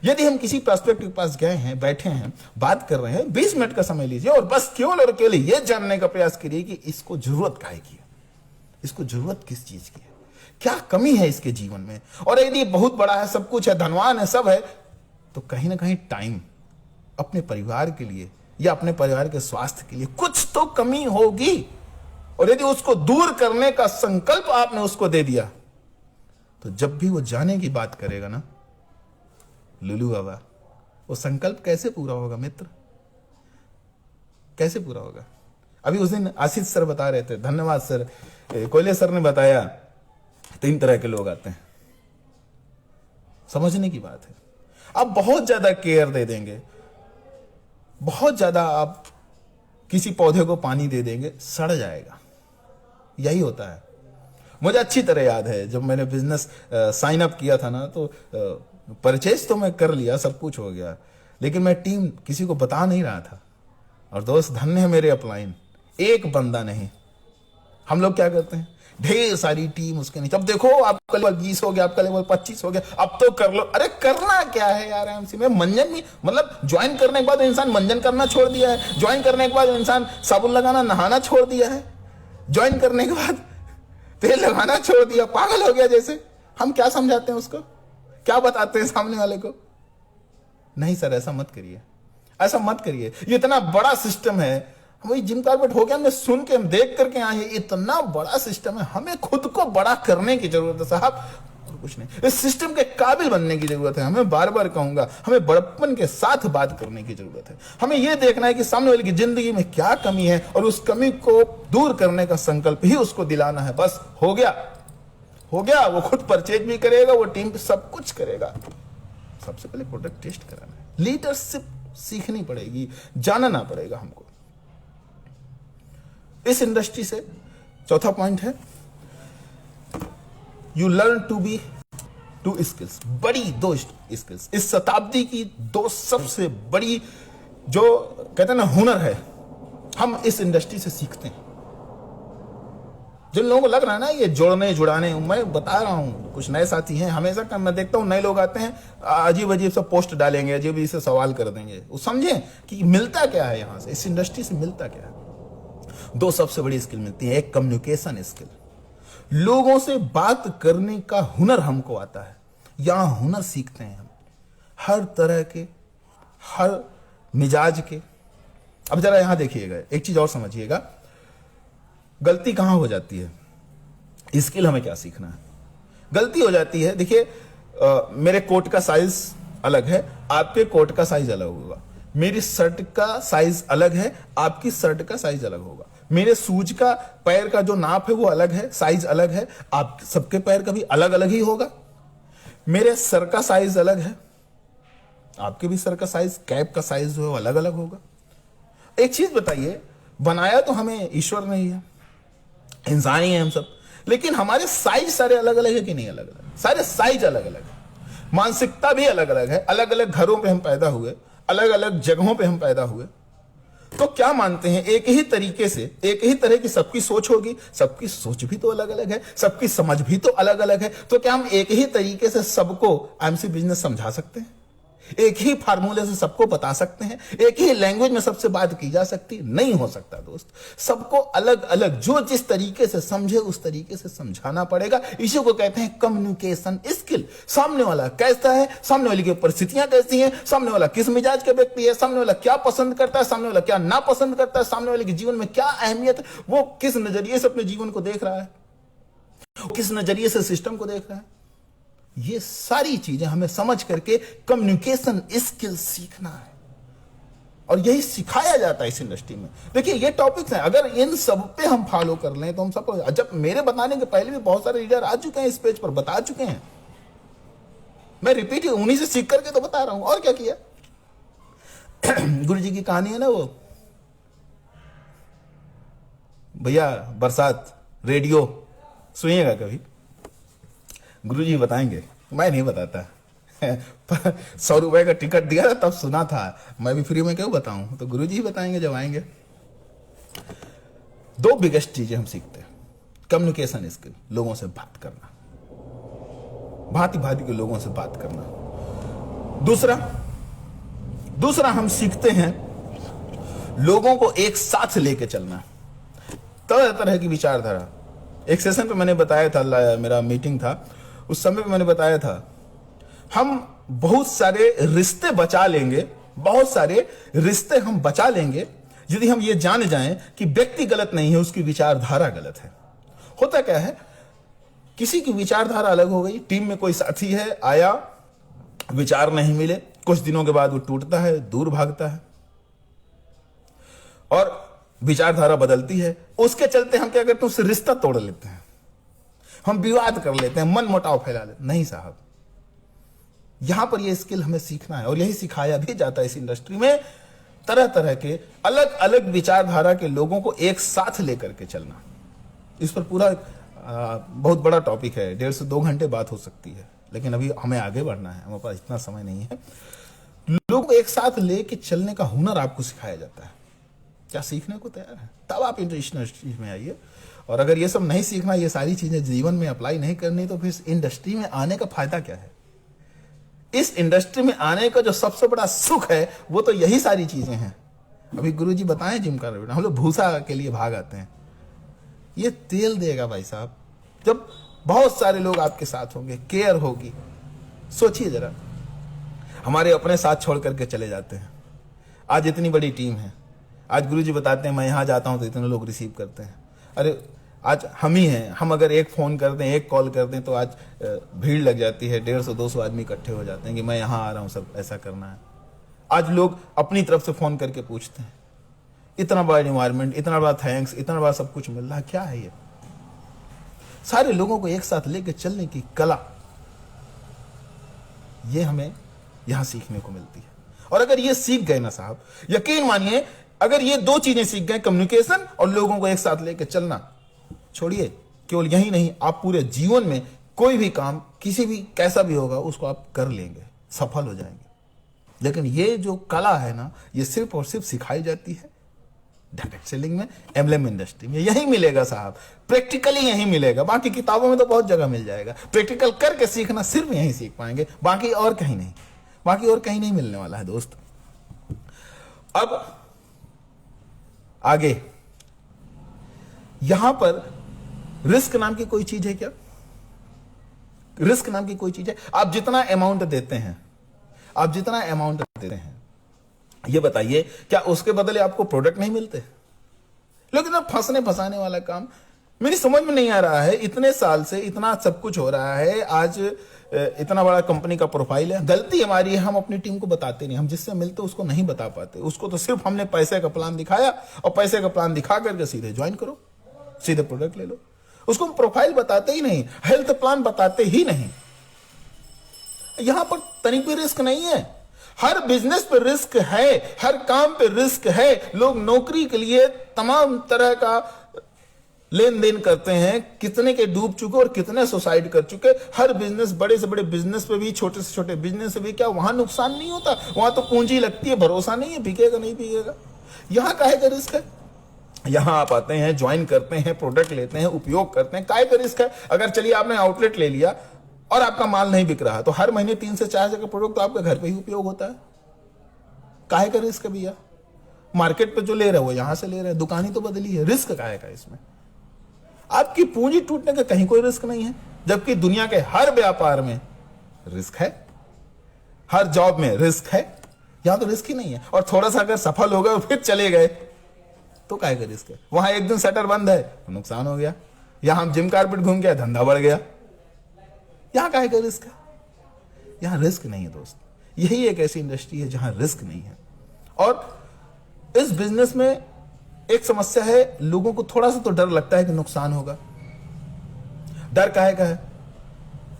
Speaker 1: यदि हम किसी प्रोस्पेक्ट के पास गए हैं, बैठे हैं, बात कर रहे हैं, 20 मिनट का समय लीजिए और बस केवल और केवल ये जानने का प्रयास करिए कि इसको जरूरत काहे की है, इसको जरूरत किस चीज की है, क्या कमी है इसके जीवन में। और यदि बहुत बड़ा है, सब कुछ है, धनवान है, सब है, तो कहीं ना कहीं टाइम अपने परिवार के लिए या अपने परिवार के स्वास्थ्य के लिए कुछ तो कमी होगी। और यदि उसको दूर करने का संकल्प आपने उसको दे दिया, तो जब भी वो जाने की बात करेगा ना, लुलू बाबा, वो संकल्प कैसे पूरा होगा मित्र, कैसे पूरा होगा। अभी उस दिन आशीष सर बता रहे थे, धन्यवाद सर, कोयले सर ने बताया 3 तरह के लोग आते हैं। समझने की बात है, आप बहुत ज्यादा केयर दे देंगे, बहुत ज्यादा आप किसी पौधे को पानी दे देंगे, सड़ जाएगा। यही होता है। मुझे अच्छी तरह याद है, जब मैंने बिजनेस साइन अप किया था ना, तो परचेज तो मैं कर लिया, सब कुछ हो गया, लेकिन मैं टीम किसी को बता नहीं रहा था। और दोस्त धन्य है मेरे अपलाइन, एक बंदा नहीं। हम लोग क्या करते हैं, ढेर सारी टीम उसके नीचे, अब देखो आपका लेवल 20 हो गया, आपका लेवल 25 हो गया, अब तो कर लो। अरे करना क्या है यार, एमसी में मंजन भी, मतलब ज्वाइन करने के बाद इंसान मंजन करना छोड़ दिया है, ज्वाइन करने के बाद इंसान साबुन लगाना, नहाना छोड़ दिया है, ज्वाइन करने के बाद तेल लगाना छोड़ दिया, पागल हो गया जैसे। हम क्या समझाते हैं उसको, क्या बताते हैं सामने वाले को, नहीं सर ऐसा मत करिए, ऐसा मत करिए, ये इतना बड़ा सिस्टम है। वही जिम कार्बेट हो गया, हमने सुन के, हम देख करके आए हैं, इतना बड़ा सिस्टम है, हमें खुद को बड़ा करने की जरूरत है साहब, और कुछ नहीं। इस सिस्टम के काबिल बनने की जरूरत है। हमें बार बार कहूंगा, हमें बड़प्पन के साथ बात करने की जरूरत है। हमें यह देखना है कि सामने वाले की जिंदगी में क्या कमी है और उस कमी को दूर करने का संकल्प ही उसको दिलाना है। बस हो गया, हो गया। वो खुद परचेज भी करेगा, वो टीम पे सब कुछ करेगा। सबसे पहले प्रोडक्ट टेस्ट कराना है, लीडरशिप सीखनी पड़ेगी, जानना पड़ेगा हमको इस इंडस्ट्री से। चौथा पॉइंट है, you learn to be 2 skills, बड़ी 2 स्किल्स, इस शताब्दी की 2 सबसे बड़ी जो कहते हैं ना हुनर है, हम इस इंडस्ट्री से सीखते हैं। जिन लोगों को लग रहा है ना ये जोड़ने जुड़ाने, मैं बता रहा हूं, कुछ नए साथी हैं, हमेशा मैं देखता हूं नए लोग आते हैं, अजीब अजीब सा पोस्ट डालेंगे, अजीब अजीब से सवाल कर देंगे। वो समझें कि मिलता क्या है यहां से, इस इंडस्ट्री से मिलता क्या है। 2 सबसे बड़ी स्किल मिलती है। एक कम्युनिकेशन स्किल, लोगों से बात करने का हुनर हमको आता है। यहां हुनर सीखते हैं हम, हर तरह के, हर मिजाज के। अब जरा यहां देखिएगा, एक चीज और समझिएगा, गलती कहां हो जाती है, स्किल हमें क्या सीखना है। गलती हो जाती है, देखिए मेरे कोट का साइज अलग है, आपके कोट का साइज अलग होगा, मेरी शर्ट का साइज अलग है, आपकी शर्ट का साइज अलग होगा, मेरे शूज का पैर का जो नाप है वो अलग है, साइज अलग है, आप सबके पैर का भी अलग अलग ही होगा। मेरे सर का साइज अलग है, आपके भी सर का साइज, कैप का साइज जो है वो अलग अलग होगा। एक चीज बताइए, बनाया तो हमें ईश्वर ने ही है, इंसान ही है हम सब, लेकिन हमारे साइज सारे अलग अलग है कि नहीं अलग अलग? सारे साइज अलग अलग है, मानसिकता भी अलग अलग है, अलग अलग घरों पे हम पैदा हुए, अलग अलग जगहों पे हम पैदा हुए। तो क्या मानते हैं, एक ही तरीके से, एक ही तरह की सबकी सोच होगी? सबकी सोच भी तो अलग अलग है, सबकी समझ भी तो अलग अलग है। तो क्या हम एक ही तरीके से सबको आईएमसी बिजनेस समझा सकते हैं? एक ही फार्मूले से सबको बता सकते हैं, एक ही लैंग्वेज में सबसे बात की जा सकती नहीं हो सकता दोस्त। सबको अलग अलग जो जिस तरीके से समझे उस तरीके से समझाना पड़ेगा। इसी को कहते हैं कम्युनिकेशन स्किल। सामने वाला कैसा है, सामने वाले की परिस्थितियां कैसी हैं, सामने वाला किस मिजाज का व्यक्ति है, सामने वाला क्या पसंद करता है, सामने वाला क्या नापसंद करता है, सामने वाले के जीवन में क्या अहमियत है, वो किस नजरिए से अपने जीवन को देख रहा है, वो किस नजरिए से सिस्टम को देख रहा है, ये सारी चीजें हमें समझ करके कम्युनिकेशन स्किल सीखना है। और यही सिखाया जाता है इस इंडस्ट्री में। देखिए ये टॉपिक्स हैं, अगर इन सब पे हम फॉलो कर लें तो हम सब, जब मेरे बताने के पहले भी बहुत सारे लीडर आ चुके हैं इस पेज पर, बता चुके हैं। मैं रिपीट उन्हीं से सीख करके तो बता रहा हूं, और क्या किया। गुरु जी की कहानी है ना वो, भैया बरसात रेडियो सुनिएगा कभी, गुरु जी बताएंगे, मैं नहीं बताता। 100 रुपए का टिकट दिया था तब सुना था, मैं भी फ्री में क्यों बताऊं, तो गुरु जी ही बताएंगे जब आएंगे। 2 बिगेस्ट चीजें हम सीखते हैं। कम्युनिकेशन स्किल, लोगों से बात करना, भांति भांति के लोगों से बात करना। दूसरा हम सीखते हैं लोगों को एक साथ लेके चलना, तरह तरह की विचारधारा। एक सेशन पे मैंने बताया था, मेरा मीटिंग था, उस समय पे मैंने बताया था, हम बहुत सारे रिश्ते बचा लेंगे, बहुत सारे रिश्ते हम बचा लेंगे यदि हम ये जान जाएं कि व्यक्ति गलत नहीं है, उसकी विचारधारा गलत है। होता क्या है, किसी की विचारधारा अलग हो गई, टीम में कोई साथी है, आया, विचार नहीं मिले, कुछ दिनों के बाद वो टूटता है, दूर भागता है, और विचारधारा बदलती है। उसके चलते हम क्या करते हैं, उससे रिश्ता तोड़ लेते हैं, हम विवाद कर लेते हैं, मन मुटाव फैला लेते हैं। नहीं साहब, यहां पर यह स्किल हमें सीखना है, और यही सिखाया भी जाता है इस इंडस्ट्री में। तरह तरह के अलग अलग विचारधारा के लोगों को एक साथ लेकर के चलना, इस पर पूरा बहुत बड़ा टॉपिक है, 1.5 से 2 घंटे बात हो सकती है, लेकिन अभी हमें आगे बढ़ना है, हमारे पास इतना समय नहीं है। लोगों को एक साथ लेके चलने का हुनर आपको सिखाया जाता है। क्या सीखने को तैयार है, तब आप इंडस्ट्री में आइए। और अगर ये सब नहीं सीखना, ये सारी चीजें जीवन में अप्लाई नहीं करनी, तो फिर इस इंडस्ट्री में आने का फायदा क्या है। इस इंडस्ट्री में आने का जो सबसे बड़ा सुख है वो तो यही सारी चीजें हैं। अभी गुरुजी बताएं जिम कर रहे, हम लोग भूसा के लिए भाग आते हैं, ये तेल देगा भाई साहब, जब बहुत सारे लोग आपके साथ होंगे, केयर होगी। सोचिए जरा, हमारे अपने साथ छोड़ करके चले जाते हैं, आज इतनी बड़ी टीम है, आज गुरुजी बताते हैं मैं यहां जाता हूं तो इतने लोग रिसीव करते हैं। अरे आज हम ही हैं, हम अगर एक फोन कर दें, एक कॉल कर दें, तो आज भीड़ लग जाती है, 150-200 आदमी इकट्ठे हो जाते हैं कि मैं यहां आ रहा हूं, सब ऐसा करना है। आज लोग अपनी तरफ से फोन करके पूछते हैं, इतना बड़ा एनवायरनमेंट, इतना बड़ा थैंक्स, इतना बड़ा सब कुछ मिल रहा है, क्या है ये। सारे लोगों को एक साथ लेकर चलने की कला, ये हमें यहां सीखने को मिलती है। और अगर ये सीख गए ना साहब, यकीन मानिए, अगर ये 2 चीजें सीख गए, कम्युनिकेशन और लोगों को एक साथ लेकर चलना, छोड़िए केवल यही नहीं, आप पूरे जीवन में कोई भी काम, किसी भी कैसा भी होगा, उसको आप कर लेंगे, सफल हो जाएंगे। लेकिन ये जो कला है ना, ये सिर्फ और सिर्फ सिखाई जाती है डायरेक्ट सेलिंग में, एमएलएम इंडस्ट्री में। यही मिलेगा साहब, प्रैक्टिकली यही मिलेगा। बाकी किताबों में तो बहुत जगह मिल जाएगा, प्रैक्टिकल करके सीखना सिर्फ यही सीख पाएंगे, बाकी और कहीं नहीं, बाकी और कहीं नहीं मिलने वाला है दोस्त। अब आगे, यहां पर रिस्क नाम की कोई चीज है क्या? रिस्क नाम की कोई चीज है? आप जितना अमाउंट देते हैं, आप जितना अमाउंट देते हैं, ये बताइए क्या उसके बदले आपको प्रोडक्ट नहीं मिलते? लेकिन अब फंसने फंसाने वाला काम मेरी समझ में नहीं आ रहा है। इतने साल से इतना सब कुछ हो रहा है, आज इतना बड़ा कंपनी का प्रोफाइल है, गलती हमारी है, हम अपनी टीम को बताते नहीं, हम जिससे मिलते उसको नहीं बता पाते, उसको तो सिर्फ हमने पैसे का प्लान दिखाया, और पैसे का प्लान दिखा करके सीधे ज्वाइन करो, सीधे प्रोडक्ट ले लो। उसको हम प्रोफाइल बताते ही नहीं, हेल्थ प्लान बताते ही नहीं। यहां पर तनिक भी रिस्क नहीं है। हर बिजनेस पे रिस्क है, हर काम पे रिस्क है। लोग नौकरी के लिए तमाम तरह का लेन देन करते हैं, कितने के डूब चुके और कितने सुसाइड कर चुके। हर बिजनेस, बड़े से बड़े बिजनेस पे भी, छोटे से छोटे बिजनेस पे भी, क्या वहां नुकसान नहीं होता? वहां तो पूंजी लगती है, भरोसा नहीं है बिकेगा नहीं बिकेगा। यहां काहे का रिस्क है? यहां आप आते हैं, ज्वाइन करते हैं, प्रोडक्ट लेते हैं, उपयोग करते हैं, काहे का रिस्क है? अगर चलिए आपने आउटलेट ले लिया, और आपका माल नहीं बिक रहा, तो हर महीने 3 से 4 जगह प्रोडक्ट तो आपके घर पे ही उपयोग होता है। काहे का रिस्क है भैया? मार्केट पे जो ले रहे हो यहां से ले रहे हैं, दुकान ही तो बदली है, रिस्क काहे का इसमें? आपकी पूंजी टूटने का कहीं कोई रिस्क नहीं है, जबकि दुनिया के हर व्यापार में रिस्क है, हर जॉब में रिस्क है। यहां तो रिस्क ही नहीं है। और थोड़ा सा अगर सफल हो गए और फिर चले गए तो काहे का रिस्क है? वहां एक दिन शटर बंद है तो नुकसान हो गया, यहां हम जिम कारपेट घूम गया धंधा बढ़ गया, यहां काहे का रिस्क है? यहां रिस्क नहीं है दोस्त। यही एक ऐसी इंडस्ट्री है जहां रिस्क नहीं है। और इस बिजनेस में एक समस्या है, लोगों को थोड़ा सा तो डर लगता है कि नुकसान होगा। डर काहे का है?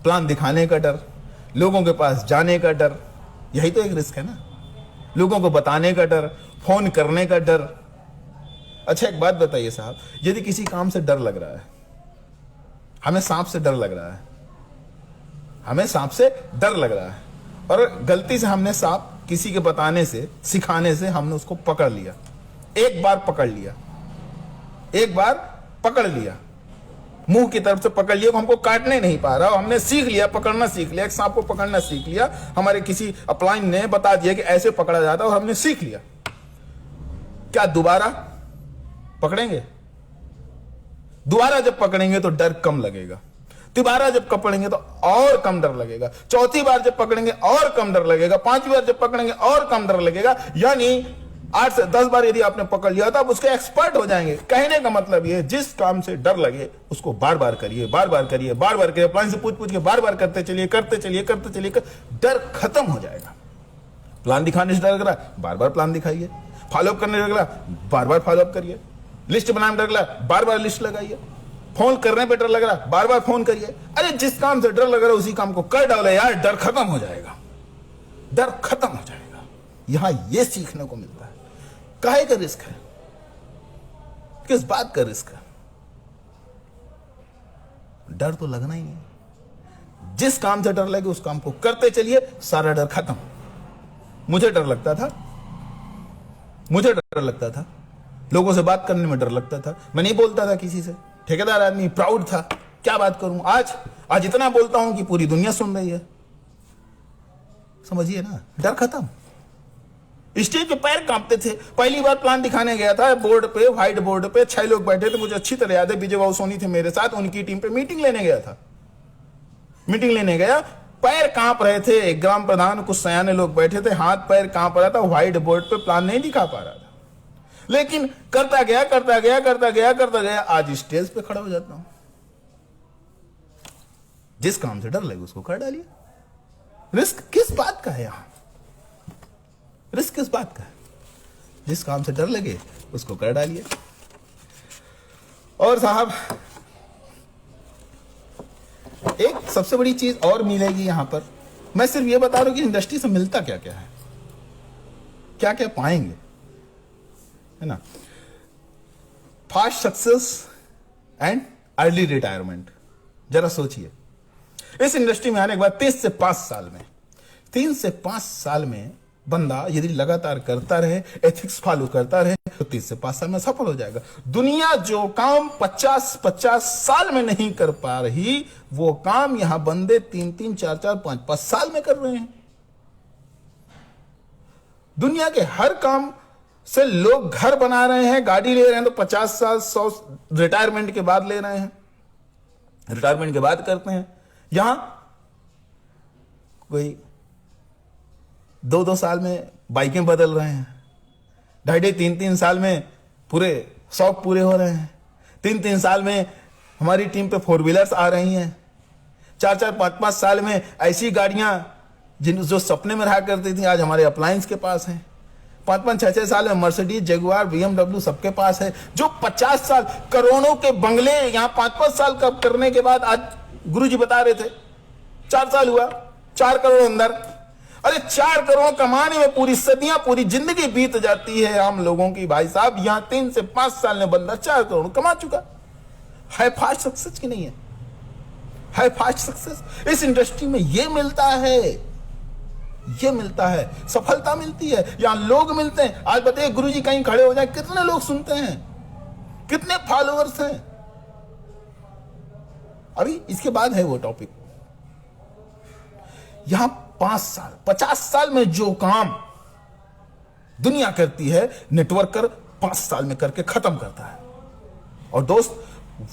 Speaker 1: प्लान दिखाने का डर, लोगों के पास जाने का डर, यही तो एक रिस्क है ना। लोगों को बताने का डर, फोन करने का डर। अच्छा एक बात बताइए साहब, यदि किसी काम से डर लग रहा है, हमें सांप से डर लग रहा है, हमें सांप से डर लग रहा है, और गलती से हमने सांप किसी के बताने से, सिखाने से हमने उसको पकड़ लिया, एक बार पकड़ लिया, एक बार पकड़ लिया, मुंह की तरफ से पकड़ लिया, हमको काटने नहीं पा रहा, हमने सीख लिया, पकड़ना सीख लिया, एक सांप को पकड़ना सीख लिया, हमारे किसी अपलाइन ने बता दिया कि ऐसे पकड़ा जाता है और हमने सीख लिया। क्या दोबारा पकड़ेंगे? दोबारा जब पकड़ेंगे तो डर कम लगेगा, तिबारा जब पकड़ेंगे तो और कम डर लगेगा, चौथी बार जब पकड़ेंगे और कम डर लगेगा, 5वीं बार जब पकड़ेंगे और कम डर लगेगा। यानी 8 से 10 बार यदि आपने पकड़ लिया तो आप उसके एक्सपर्ट हो जाएंगे। कहने का मतलब ये, जिस काम से डर लगे उसको बार बार करिए, बार बार करिए, बार बार करिए, प्लान से पूछ के बार बार करते चलिए, करते चलिए, करते चलिए, डर खत्म हो जाएगा। प्लान दिखाने से डर लग रहा, बार बार प्लान दिखाइए, फॉलोअप करने लग रहा, बार बार फॉलोअप करिए, लिस्ट बनाने में डर लग रहा, बार बार लिस्ट लगाइए, फोन करने पे डर लग रहा, बार बार फोन करिए। अरे जिस काम से डर लग रहा है उसी काम को कर डाले यार, डर खत्म हो जाएगा, डर खत्म हो जाएगा। यहां यह सीखने को मिलता है। काहे का रिस्क है? किस बात का रिस्क है? डर तो लगना ही नहीं। जिस काम से डर लगे उस काम को करते चलिए, सारा डर खत्म। मुझे डर लगता था, मुझे डर लगता था, लोगों से बात करने में डर लगता था, मैं नहीं बोलता था किसी से, ठेकेदार आदमी, प्राउड था, क्या बात करूं। आज इतना बोलता हूं कि पूरी दुनिया सुन रही है। समझिए ना, डर खत्म। स्टेज पे पैर कांपते थे। पहली बार प्लान दिखाने गया था, बोर्ड पे, व्हाइट बोर्ड पे 6 लोग बैठे थे, मुझे अच्छी तरह याद है, विजय बाबू सोनी थे मेरे साथ, उनकी टीम पे मीटिंग लेने गया था। मीटिंग लेने गया, पैर कांप रहे थे, एक ग्राम प्रधान, कुछ सयाने लोग बैठे थे, हाथ पैर कांप रहा था, व्हाइट बोर्ड पे प्लान नहीं दिखा पा रहा था, लेकिन करता गया, करता गया, करता गया, करता गया, आज स्टेज पे खड़ा हो जाता हूं। जिस काम से डर लगे उसको कर डालिए। रिस्क किस बात का है? यहां रिस्क किस बात का है? जिस काम से डर लगे उसको कर डालिए। और साहब एक सबसे बड़ी चीज और मिलेगी यहां पर, मैं सिर्फ ये बता रहा हूं कि इंडस्ट्री से मिलता क्या क्या है, क्या क्या पाएंगे, है ना। Fast success and early retirement. जरा सोचिए, इस इंडस्ट्री में आने के बाद 3 से 5 साल में, 3 से 5 साल में बंदा यदि लगातार करता रहे, एथिक्स फॉलो करता रहे, तो 30 से 5 साल में सफल हो जाएगा। दुनिया जो काम 50 साल में नहीं कर पा रही, वो काम यहां बंदे 3 4 5 साल में कर रहे हैं। दुनिया के हर काम से लोग घर बना रहे हैं, गाड़ी ले रहे हैं, तो 50 साल 100 रिटायरमेंट के बाद ले रहे हैं, रिटायरमेंट के बाद करते हैं। यहां कोई 2 साल में बाइकें बदल रहे हैं, 2.5 3 साल में पूरे शौक पूरे हो रहे हैं, 3 साल में हमारी टीम पे 4 व्हीलर्स आ रही हैं, 4 5 साल में ऐसी गाड़ियां जो सपने में रहा करती थी आज हमारे अप्लायंस के पास हैं, 5 6 साल में मर्सिडीज, जगुआर, BMW सबके पास है। जो 50 साल करोड़ों के बंगले यहां 5 साल का करने के बाद, आज गुरुजी बता रहे थे 4 साल हुआ, 4 करोड़ अंदर। अरे 4 करोड़ कमाने में पूरी सदियां, पूरी जिंदगी बीत जाती है आम लोगों की भाई साहब। यहां 3 से 5 साल में बंदा 4 करोड़ कमा चुका है। फास्ट सक्सेस की नहीं है फास्ट सक्सेस। इस इंडस्ट्री में यह मिलता है, यह मिलता है, सफलता मिलती है, यहां लोग मिलते हैं। आज बताइए गुरुजी कहीं खड़े हो जाए, कितने लोग सुनते हैं, कितने फॉलोअर्स हैं। अभी इसके बाद है वो टॉपिक, यहां 5 साल 50 साल में जो काम दुनिया करती है, नेटवर्कर 5 साल में करके खत्म करता है। और दोस्त,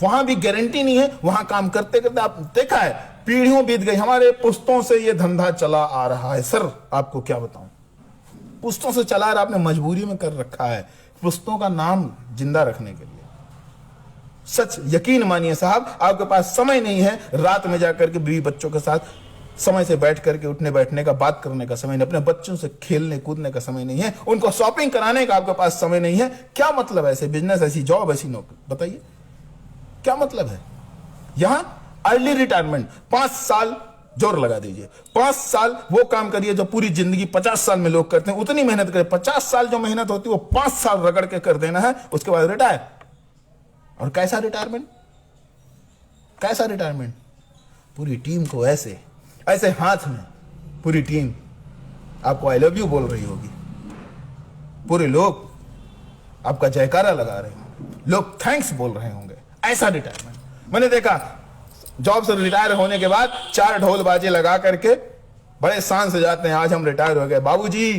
Speaker 1: वहां भी गारंटी नहीं है। वहां काम करते करते आप देखा है, पीढ़ियों बीत गई, हमारे पुश्तों से ये धंधा चला आ रहा है। सर आपको क्या बताऊं, पुश्तों से चला रहा, आपने मजबूरी में कर रखा है, पुश्तों का नाम जिंदा रखने के लिए। सच यकीन मानिए साहब, आपके पास समय नहीं है रात में जाकर के बीवी बच्चों के साथ समय से बैठ करके उठने बैठने का, बात करने का समय नहीं, अपने बच्चों से खेलने कूदने का समय नहीं है, उनको शॉपिंग कराने का आपके पास समय नहीं है। क्या मतलब है ऐसे बिजनेस, ऐसी जॉब, ऐसी नौकरी? बताइए क्या मतलब है? यहां अर्ली रिटायरमेंट 5 साल जोर लगा दीजिए, 5 साल वो काम करिए जो पूरी जिंदगी 50 साल में लोग करते हैं, उतनी मेहनत करें। 50 साल जो मेहनत होती है वो 5 साल रगड़ के कर देना है, उसके बाद रिटायर। और कैसा रिटायरमेंट, कैसा रिटायरमेंट? पूरी टीम को ऐसे ऐसे हाथ में पूरी टीम आपको आई लव यू बोल रही होगी, पूरे लोग आपका जयकारा लगा रहे होंगे, लोग थैंक्स बोल रहे होंगे। ऐसा रिटायरमेंट मैंने देखा। जॉब से रिटायर होने के बाद 4 ढोल बाजे लगा करके बड़े शान से जाते हैं, आज हम रिटायर हो गए। बाबूजी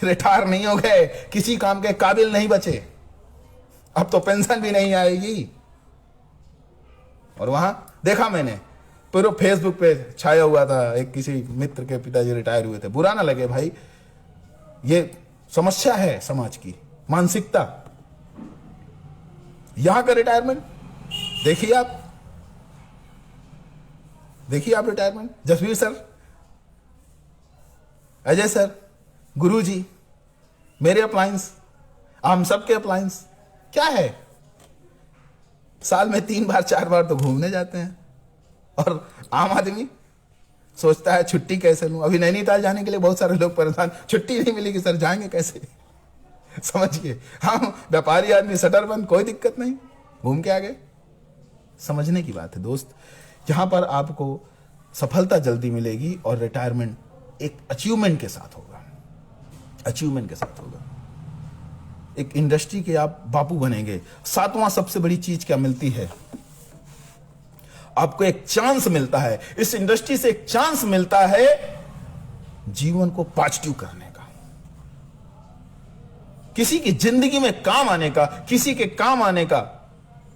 Speaker 1: रिटायर नहीं हो गए, किसी काम के काबिल नहीं बचे, अब तो पेंशन भी नहीं आएगी। और वहां देखा मैंने, पूरा फेसबुक पे छाया हुआ था, एक किसी मित्र के पिताजी रिटायर हुए थे। बुरा ना लगे भाई, ये समस्या है समाज की, मानसिकता। यहां का रिटायरमेंट देखिए आप, देखिए आप retirement. Jasveer sir, Ajay sir, Guruji, मेरे अप्लायंस, हम सबके अप्लायंस क्या है? साल में 3 बार 4 बार तो घूमने जाते हैं। और आम आदमी सोचता है छुट्टी कैसे लूं। अभी नैनीताल जाने के लिए बहुत सारे लोग परेशान, छुट्टी नहीं मिलेगी सर, जाएंगे कैसे? समझिए, हम व्यापारी आदमी, शटर बंद, कोई दिक्कत नहीं, घूम के आ गए। समझने की बात है दोस्त, यहां पर आपको सफलता जल्दी मिलेगी और रिटायरमेंट एक अचीवमेंट के साथ होगा, अचीवमेंट के साथ होगा। एक इंडस्ट्री के आप बापू बनेंगे। 7वां सबसे बड़ी चीज क्या मिलती है? आपको एक चांस मिलता है, इस इंडस्ट्री से एक चांस मिलता है जीवन को पॉजिटिव करने का, किसी की जिंदगी में काम आने का, किसी के काम आने का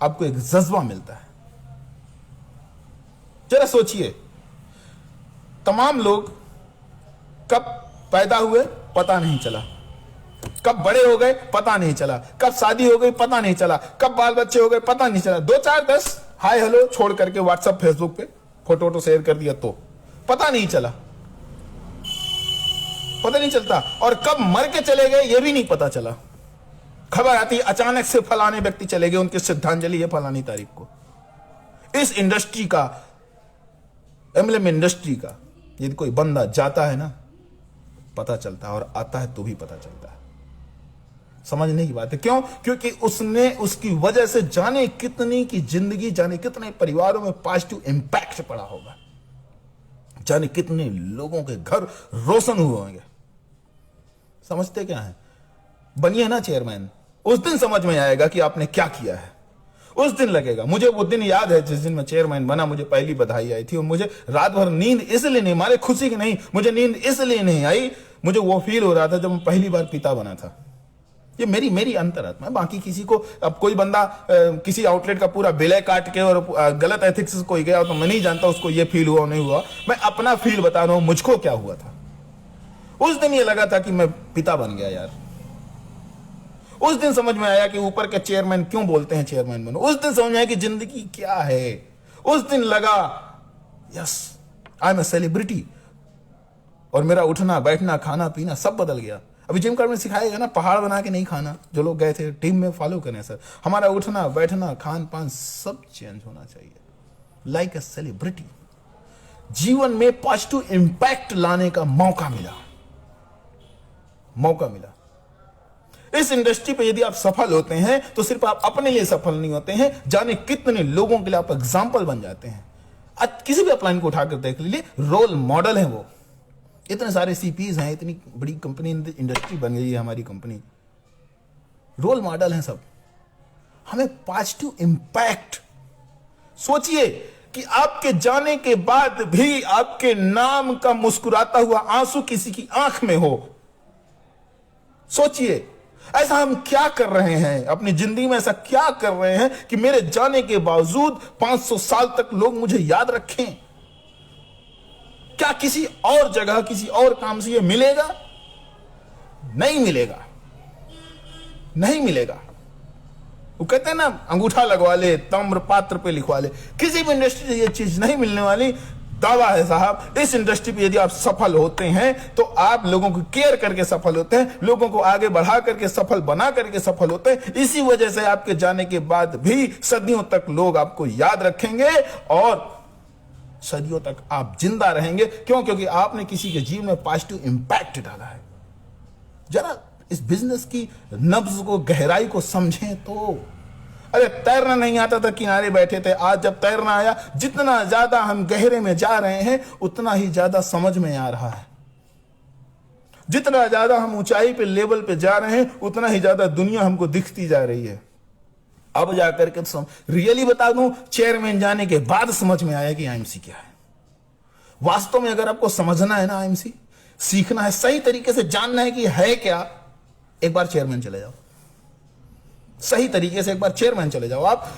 Speaker 1: आपको एक जज्बा मिलता है। जरा सोचिए, तमाम लोग कब पैदा हुए पता नहीं चला, कब बड़े हो गए पता नहीं चला, कब शादी हो गई पता नहीं चला, कब बाल बच्चे हो गए पता नहीं चला। 2 4 10 हाय हेलो छोड़ करके व्हाट्सएप फेसबुक पे फोटो शेयर कर दिया तो पता नहीं चला, पता नहीं चलता। और कब मर के चले गए ये भी नहीं पता चला। खबर आती अचानक से फलाने व्यक्ति चले गए, उनकी श्रद्धांजलि है फलानी तारीख को। इस इंडस्ट्री का, एमएलएम इंडस्ट्री का, यदि कोई बंदा जाता है ना पता चलता है, और आता है तो भी पता चलता है। समझने की बात है, क्यों? क्योंकि उसने, उसकी वजह से जाने कितनी की जिंदगी, जाने कितने परिवारों में पॉजिटिव इंपैक्ट पड़ा होगा, जाने कितने लोगों के घर रोशन हुए होंगे। समझते क्या है? बनिए ना चेयरमैन, उस दिन समझ में आएगा कि आपने क्या किया है, उस दिन लगेगा। मुझे वो दिन याद है जिस दिन मैं चेयरमैन बना, मुझे पहली बधाई आई थी, और मुझे रात भर नींद इसलिए नहीं, मारे खुशी की नहीं, मुझे नींद इसलिए नहीं आई, मुझे वो फील हो रहा था जब मैं पहली बार पिता बना था। ये मेरी अंतरात्मा है। बाकी किसी को, अब कोई बंदा किसी आउटलेट का पूरा बिल काट के और गलत एथिक्स से कोई गया तो मैं नहीं जानता उसको ये फील हुआ नहीं हुआ। मैं अपना फील बता रहा हूं, मुझको क्या हुआ था। उस दिन ये लगा था कि मैं पिता बन गया यार। उस दिन समझ में आया कि ऊपर के चेयरमैन क्यों बोलते हैं चेयरमैन बनो। उस दिन समझ में आया कि जिंदगी क्या है। उस दिन लगा yes I am a celebrity, और मेरा उठना बैठना खाना पीना सब बदल गया। अभी जिम कार्ड में सिखाएगा ना, पहाड़ बना के नहीं खाना। जो लोग गए थे टीम में फॉलो करें सर, हमारा उठना बैठना खान पान सब चेंज होना चाहिए, लाइक ए सेलिब्रिटी। जीवन में पॉजिटिव इंपैक्ट लाने का मौका मिला, मौका मिला। इस इंडस्ट्री पे यदि आप सफल होते हैं तो सिर्फ आप अपने लिए सफल नहीं होते हैं, जाने कितने लोगों के लिए आप एग्जाम्पल बन जाते हैं। आज किसी भी अपलाइन को उठाकर देख लीजिए, रोल मॉडल है वो। इतने सारे सीपीज हैं, इतनी बड़ी कंपनी इंडस्ट्री बन गई है हमारी कंपनी, रोल मॉडल हैं सब। हमें पॉजिटिव इंपैक्ट, सोचिए कि आपके जाने के बाद भी आपके नाम का मुस्कुराता हुआ आंसू किसी की आंख में हो। सोचिए, ऐसा हम क्या कर रहे हैं अपनी जिंदगी में, ऐसा क्या कर रहे हैं कि मेरे जाने के बावजूद 500 साल तक लोग मुझे याद रखें? क्या किसी और जगह, किसी और काम से यह मिलेगा? नहीं मिलेगा, नहीं मिलेगा। वो कहते हैं ना, अंगूठा लगवा ले, ताम्र पात्र पे लिखवा ले। किसी भी इंडस्ट्री से ये चीज नहीं मिलने वाली। दावा है साहब, इस इंडस्ट्री पे यदि आप सफल होते हैं तो आप लोगों को केयर करके सफल होते हैं, लोगों को आगे बढ़ा करके सफल बना करके सफल होते हैं। इसी वजह से आपके जाने के बाद भी सदियों तक लोग आपको याद रखेंगे और सदियों तक आप जिंदा रहेंगे। क्यों? क्योंकि आपने किसी के जीवन में पॉजिटिव इंपैक्ट डाला है। जरा इस बिजनेस की नब्ज को, गहराई को समझें तो। अरे तैरना नहीं आता था, किनारे बैठे थे, आज जब तैरना आया, जितना ज्यादा हम गहरे में जा रहे हैं उतना ही ज्यादा समझ में आ रहा है। जितना ज्यादा हम ऊंचाई पे, लेवल पे जा रहे हैं उतना ही ज्यादा दुनिया हमको दिखती जा रही है। अब जाकर के रियली बता दूं, चेयरमैन जाने के बाद समझ में आया कि आईएमसी क्या है। वास्तव में अगर आपको समझना है ना आईएमसी, सीखना है, सही तरीके से जानना है कि है क्या, एक बार चेयरमैन चले जाओ। सही तरीके से एक बार चेयरमैन चले जाओ, आप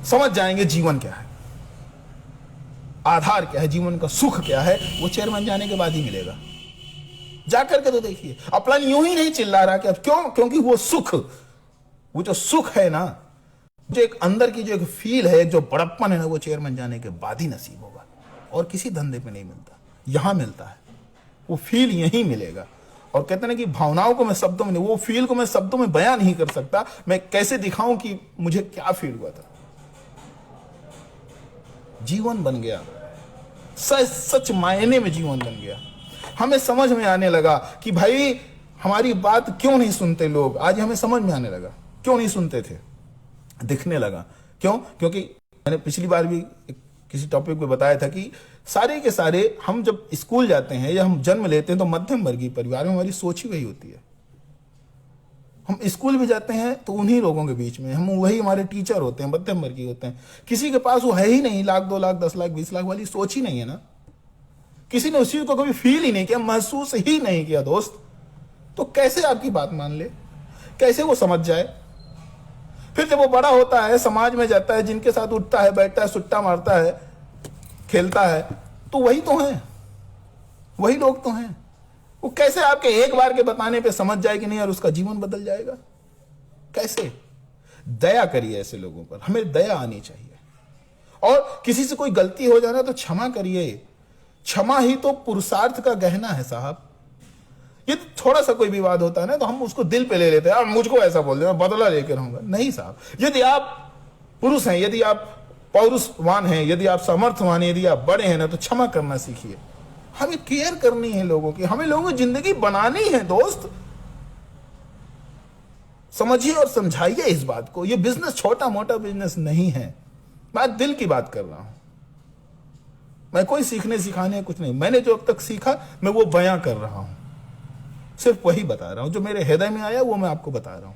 Speaker 1: समझ जाएंगे जीवन क्या है, आधार क्या है, जीवन का सुख क्या है। वो चेयरमैन जाने के बाद ही मिलेगा। जाकर के तो देखिए, अपना यूं ही नहीं चिल्ला रहा कि अब क्यों, क्योंकि वो सुख, वो जो सुख है ना, जो एक अंदर की जो एक फील है, जो बड़प्पन है ना, वो चेयरमैन जाने के बाद ही नसीब होगा और किसी धंधे पे नहीं मिलता, यहां मिलता है। वो फील यहीं मिलेगा। और कहते हैं ना कि भावनाओं को मैं शब्दों में, वो फील को मैं शब्दों में बयान नहीं कर सकता। मैं कैसे दिखाऊं कि मुझे क्या फील हुआ था। जीवन बन गया, सच मायने में जीवन बन गया। हमें समझ में आने लगा कि भाई हमारी बात क्यों नहीं सुनते लोग। आज हमें समझ में आने लगा क्यों नहीं सुनते थे, दिखने लगा। क्यों? क्योंकि मैंने पिछली बार भी किसी टॉपिक पे बताया था कि सारे के सारे हम जब स्कूल जाते हैं या हम जन्म लेते हैं तो मध्यम वर्गीय परिवार में हमारी सोच ही वही होती है। हम स्कूल भी जाते हैं तो उन्हीं लोगों के बीच में हम, वही हमारे टीचर होते हैं, मध्यम वर्गीय होते हैं। किसी के पास वो है ही नहीं, लाख 2 लाख 10 लाख 20 लाख वाली सोच ही नहीं है ना। किसी ने उस चीज को कभी फील ही नहीं किया, महसूस ही नहीं किया दोस्त। तो कैसे आपकी बात मान ले, कैसे वो समझ जाए? फिर जब वो बड़ा होता है, समाज में जाता है, जिनके साथ उठता है, बैठता है, सुट्टा मारता है, खेलता है, तो वही तो हैं, वही लोग तो हैं। वो कैसे आपके एक बार के बताने पे समझ जाए कि नहीं यार उसका जीवन बदल जाएगा? कैसे? दया करिए ऐसे लोगों पर, हमें दया आनी चाहिए। और किसी से कोई गलती हो जाना तो क्षमा करिए। क्षमा ही तो पुरुषार्थ का गहना है साहब। ये थोड़ा सा कोई विवाद होता है ना तो हम उसको दिल पे ले लेते हैं, मुझको ऐसा बोल दे, मैं बदला लेकर रहूंगा। नहीं साहब, यदि आप पुरुष हैं, यदि आप पौरुषवान हैं, यदि आप समर्थवान हैं, यदि आप बड़े हैं ना, तो क्षमा करना सीखिए। हमें केयर करनी है लोगों की, हमें लोगों की जिंदगी बनानी है दोस्त। समझिए और समझाइए इस बात को। ये बिजनेस छोटा मोटा बिजनेस नहीं है, मैं दिल की बात कर रहा हूं। मैं कोई सीखने सिखाने कुछ नहीं, मैंने जो अब तक सीखा मैं वो बयां कर रहा हूं, सिर्फ वही बता रहा हूं जो मेरे हृदय में आया, वो मैं आपको बता रहा हूं।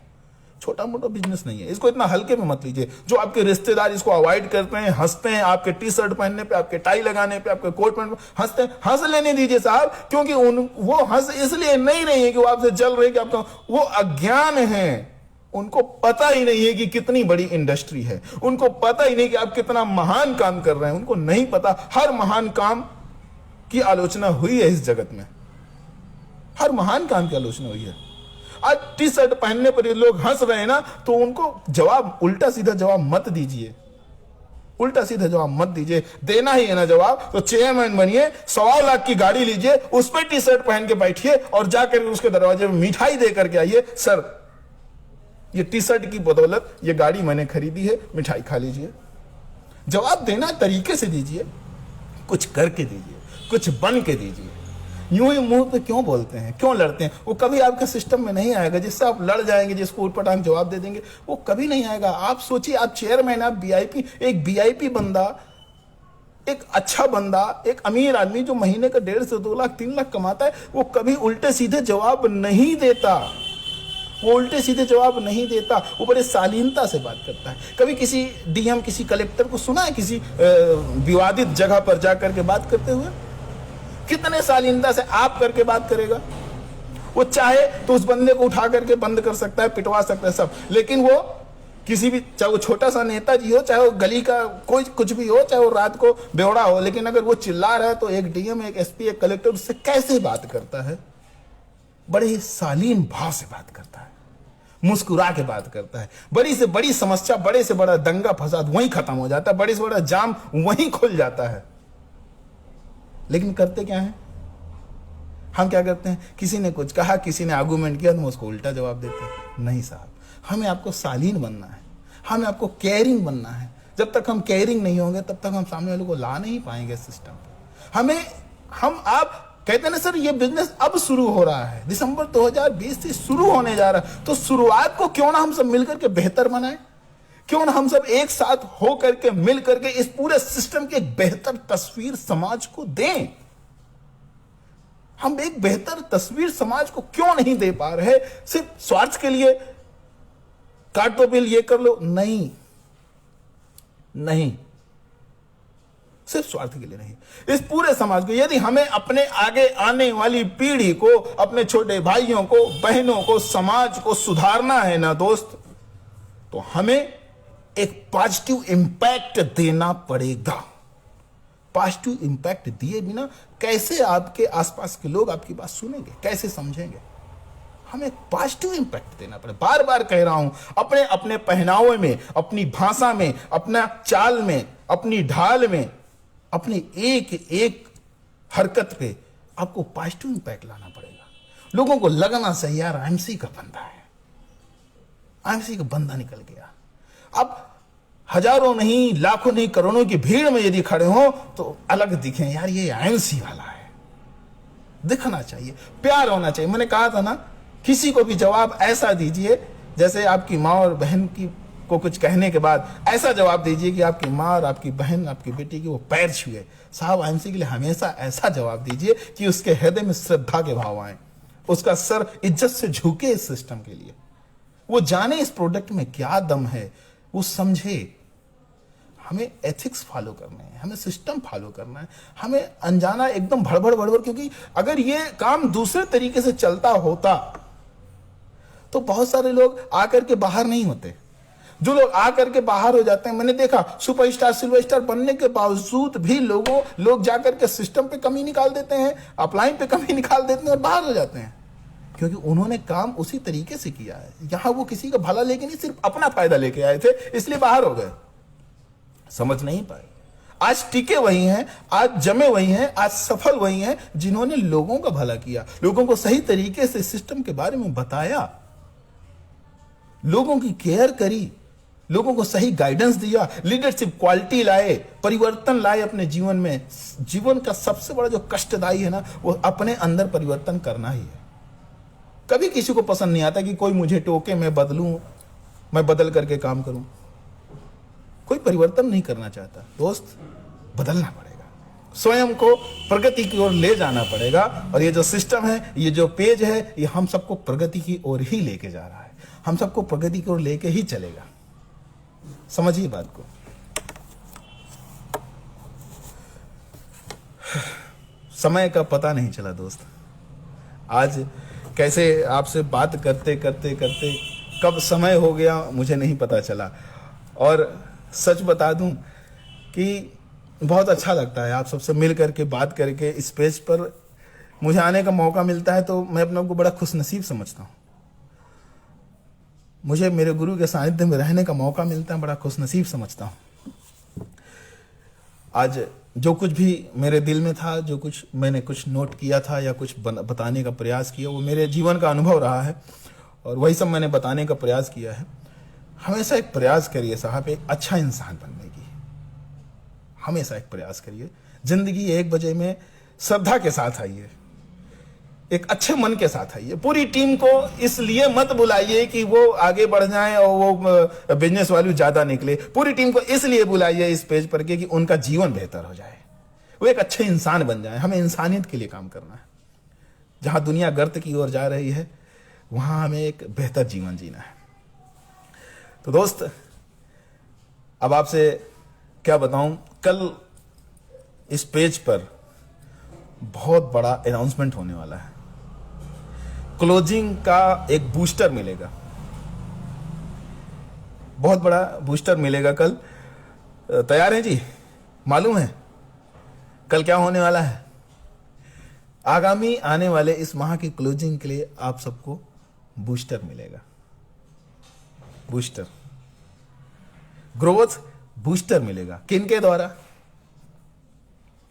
Speaker 1: छोटा मोटा बिजनेस नहीं है, इसको इतना हल्के में मत लीजिए। जो आपके रिश्तेदार इसको अवॉइड करते हैं, हंसते हैं आपके टी शर्ट पहनने पे, आपके टाई लगाने पे, आपके कोट पहनने पे हंसते हैं, हंस लेने दीजिए साहब। क्योंकि वो हंस इसलिए नहीं रही है कि वो आपसे जल रहे कि आपका, वो अज्ञान है। उनको पता ही नहीं है कि कितनी बड़ी इंडस्ट्री है, उनको पता ही नहीं कि आप कितना महान काम कर रहे हैं। उनको नहीं पता हर महान काम की आलोचना हुई है इस जगत में, हर महान काम की आलोचना हुई है। आज टी शर्ट पहनने पर ये लोग हंस रहे हैं ना, तो उनको जवाब, उल्टा सीधा जवाब मत दीजिए, उल्टा सीधा जवाब मत दीजिए। देना ही है ना जवाब, तो चेयरमैन बनिए, 1.25 लाख की गाड़ी लीजिए, उस पर टी शर्ट पहन के बैठिए और जाकर उसके दरवाजे में मिठाई दे करके आइए, सर ये टी शर्ट की बदौलत ये गाड़ी मैंने खरीदी है, मिठाई खा लीजिए। जवाब देना तरीके से दीजिए, कुछ करके दीजिए, कुछ बन के दीजिए। यूं ही मुंह पे क्यों बोलते हैं, क्यों लड़ते हैं? वो कभी आपके सिस्टम में नहीं आएगा। जिससे आप लड़ जाएंगे, जिसको उटपटांग जवाब दे देंगे, वो कभी नहीं आएगा। आप सोचिए, आप चेयरमैन, आप वीआईपी, एक वीआईपी बंदा, एक अच्छा बंदा, एक अमीर आदमी जो महीने का 1.5 से 2 लाख 3 लाख कमाता है, वो कभी उल्टे सीधे जवाब नहीं देता। वो उल्टे सीधे जवाब नहीं देता, वो बड़े शालीनता से बात करता है। कभी किसी डीएम, किसी कलेक्टर को सुना है किसी विवादित जगह पर जाकर के बात करते हुए? कितने शालीनता से आप करके बात करेगा। वो चाहे तो उस बंदे को उठा करके बंद कर सकता है, पिटवा सकता है सब, लेकिन वो किसी भी, चाहे वो छोटा सा नेताजी हो, चाहे वो गली का कोई कुछ भी हो, चाहे वो रात को बेवड़ा हो, लेकिन अगर वो चिल्ला रहा है तो एक डीएम, एक एसपी, एक कलेक्टर उससे कैसे बात करता है? बड़े ही शालीन भाव से बात करता है, मुस्कुरा के बात करता है। बड़ी से बड़ी समस्या, बड़े से बड़ा दंगा फसाद वहीं खत्म हो जाता है, बड़े से बड़ा जाम वहीं खुल जाता है। लेकिन करते क्या है हम? क्या करते हैं? किसी ने कुछ कहा, किसी ने आर्गूमेंट किया तो हम उसको उल्टा जवाब देते हैं। नहीं साहब, हमें आपको शालीन बनना है, हमें आपको केयरिंग बनना है। जब तक हम केयरिंग नहीं होंगे तब तक हम सामने वाले को ला नहीं पाएंगे सिस्टम पे। आप कहते हैं ना सर ये बिजनेस अब शुरू हो रहा है, दिसंबर 2020 से शुरू होने जा रहा है, तो शुरुआत को क्यों ना हम सब मिलकर के बेहतर बनाएं? क्यों ना हम सब एक साथ हो करके मिल करके इस पूरे सिस्टम की एक बेहतर तस्वीर समाज को दें? हम एक बेहतर तस्वीर समाज को क्यों नहीं दे पा रहे? सिर्फ स्वार्थ के लिए, काट दो बिल, ये कर लो, नहीं, सिर्फ स्वार्थ के लिए नहीं। इस पूरे समाज को, यदि हमें अपने आगे आने वाली पीढ़ी को, अपने छोटे भाइयों को, बहनों को, समाज को सुधारना है ना दोस्त, तो हमें एक पॉजिटिव इंपैक्ट देना पड़ेगा। पॉजिटिव इंपैक्ट दिए बिना कैसे आपके आसपास के लोग आपकी बात सुनेंगे, कैसे समझेंगे? हमें एक पॉजिटिव इंपैक्ट देना पड़े। बार बार कह रहा हूं, अपने अपने पहनावे में, अपनी भाषा में, अपना चाल में, अपनी ढाल में, अपनी एक एक हरकत पे आपको पॉजिटिव इंपैक्ट लाना पड़ेगा। लोगों को लगना चाहिए यार आईएमसी का बंदा है, आईएमसी का बंदा निकल गया। अब हजारों नहीं, लाखों नहीं, करोड़ों की भीड़ में यदि खड़े हो तो अलग दिखें, यार ये आईएमसी वाला है, दिखना चाहिए, प्यार होना चाहिए। मैंने कहा था ना, किसी को भी जवाब ऐसा दीजिए जैसे आपकी माँ और बहन को कुछ कहने के बाद ऐसा जवाब दीजिए कि आपकी माँ और आपकी बहन, आपकी बेटी की वो पैर छुए। साहब आईएमसी के लिए हमेशा ऐसा जवाब दीजिए कि उसके हृदय में श्रद्धा के भाव आए, उसका सर इज्जत से झुके इस सिस्टम के लिए, वो जाने इस प्रोडक्ट में क्या दम है, वो समझे। हमें एथिक्स फॉलो करने हैं, हमें सिस्टम फॉलो करना है, हमें अनजाना एकदम भड़बड़ भड़बड़, क्योंकि अगर ये काम दूसरे तरीके से चलता होता तो बहुत सारे लोग आकर के बाहर नहीं होते। जो लोग आकर के बाहर हो जाते हैं, मैंने देखा सुपरस्टार, सिल्वर स्टार बनने के बावजूद भी लोग जाकर के सिस्टम पे कमी निकाल देते हैं, अपलाइन पे कमी निकाल देते हैं और बाहर हो जाते हैं, क्योंकि उन्होंने काम उसी तरीके से किया है। यहां वो किसी का भला लेके नहीं, सिर्फ अपना फायदा लेके आए थे, इसलिए बाहर हो गए, समझ नहीं पाए। आज टिके वही हैं, आज जमे वही हैं, आज सफल वही हैं जिन्होंने लोगों का भला किया, लोगों को सही तरीके से सिस्टम के बारे में बताया, लोगों की केयर करी, लोगों को सही गाइडेंस दिया, लीडरशिप क्वालिटी लाए, परिवर्तन लाए अपने जीवन में। जीवन का सबसे बड़ा जो कष्टदायी है ना, वो अपने अंदर परिवर्तन करना ही है। कभी किसी को पसंद नहीं आता कि कोई मुझे टोके, मैं बदलूं, मैं बदल करके काम करूं। कोई परिवर्तन नहीं करना चाहता दोस्त, बदलना पड़ेगा, स्वयं को प्रगति की ओर ले जाना पड़ेगा। और ये जो सिस्टम है, ये जो पेज है, ये हम सबको प्रगति की ओर ही लेके जा रहा है, हम सबको प्रगति की ओर लेके ही चलेगा। समझिए बात को। समय का पता नहीं चला दोस्त, आज कैसे आपसे बात करते करते करते कब समय हो गया मुझे नहीं पता चला। और सच बता दूं कि बहुत अच्छा लगता है आप सबसे मिल करके, बात करके। इस पेज पर मुझे आने का मौका मिलता है तो मैं अपने को बड़ा खुशनसीब समझता हूँ। मुझे मेरे गुरु के सानिध्य में रहने का मौका मिलता है, बड़ा खुशनसीब समझता हूँ। आज जो कुछ भी मेरे दिल में था, जो कुछ मैंने कुछ नोट किया था या कुछ बताने का प्रयास किया, वो मेरे जीवन का अनुभव रहा है और वही सब मैंने बताने का प्रयास किया है। हमेशा एक प्रयास करिए साहब, एक अच्छा इंसान बनने की, हमेशा एक प्रयास करिए। जिंदगी 1 बजे में श्रद्धा के साथ आइए, एक अच्छे मन के साथ आइए। पूरी टीम को इसलिए मत बुलाइए कि वो आगे बढ़ जाएं और वो बिजनेस वैल्यू ज्यादा निकले। पूरी टीम को इसलिए बुलाइए इस पेज पर कि उनका जीवन बेहतर हो जाए, वो एक अच्छे इंसान बन जाए। हमें इंसानियत के लिए काम करना है। जहां दुनिया गर्त की ओर जा रही है, वहां हमें एक बेहतर जीवन जीना है। तो दोस्त, अब आपसे क्या बताऊं, कल इस पेज पर बहुत बड़ा अनाउंसमेंट होने वाला है। क्लोजिंग का एक बूस्टर मिलेगा, बहुत बड़ा बूस्टर मिलेगा कल। तैयार हैं जी? मालूम है कल क्या होने वाला है? आगामी आने वाले इस माह की क्लोजिंग के लिए आप सबको बूस्टर मिलेगा। बूस्टर, ग्रोथ बूस्टर मिलेगा। किनके द्वारा?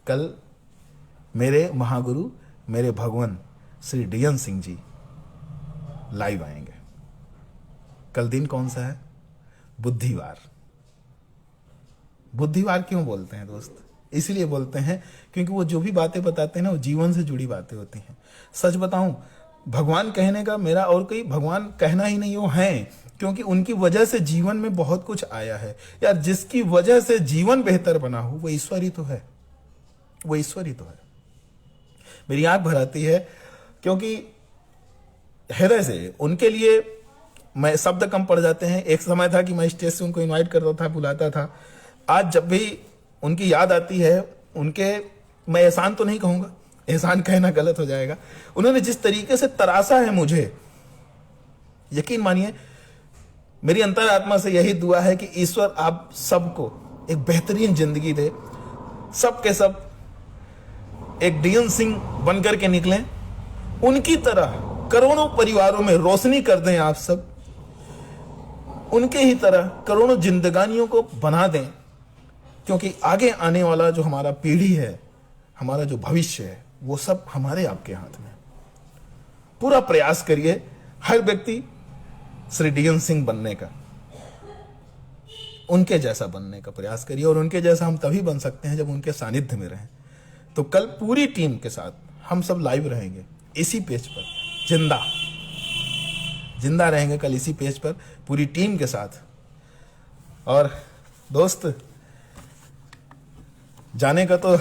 Speaker 1: कल मेरे महागुरु, मेरे भगवान श्री डीएन सिंह जी लाइव आएंगे। कल दिन कौन सा है? बुधवार। बुधवार क्यों बोलते हैं दोस्त? इसलिए बोलते हैं क्योंकि वो जो भी बातें बताते हैं ना, वो जीवन से जुड़ी बातें होती हैं। सच बताऊं, भगवान कहने का मेरा और कोई भगवान कहना ही नहीं, वो हैं, क्योंकि उनकी वजह से जीवन में बहुत कुछ आया है यार। जिसकी वजह से जीवन बेहतर बना हो वो ईश्वर ही तो है, वो ईश्वर ही तो है। मेरी आंख भर आती है क्योंकि हृदय से उनके लिए मैं शब्द कम पड़ जाते हैं। एक समय था कि मैं स्टेज से उनको इनवाइट करता था, बुलाता था। आज जब भी उनकी याद आती है, उनके, मैं एहसान तो नहीं कहूंगा, एहसान कहना गलत हो जाएगा। उन्होंने जिस तरीके से तराशा है मुझे, यकीन मानिए मेरी अंतरात्मा से यही दुआ है कि ईश्वर आप सबको एक बेहतरीन जिंदगी दे। सब के सब एक डीएन सिंह बनकर के निकलें, उनकी तरह करोड़ों परिवारों में रोशनी कर दें आप सब, उनके ही तरह करोड़ों जिंदगानियों को बना दें। क्योंकि आगे आने वाला जो हमारा पीढ़ी है, हमारा जो भविष्य है, वो सब हमारे आपके हाथ में। पूरा प्रयास करिए हर व्यक्ति श्री डीएन सिंह बनने का, उनके जैसा बनने का प्रयास करिए। और उनके जैसा हम तभी बन सकते हैं जब उनके सानिध्य में रहें। तो कल पूरी टीम के साथ हम सब लाइव रहेंगे इसी पेज पर, जिंदा रहेंगे कल इसी पेज पर पूरी टीम के साथ। और दोस्त, जाने का तो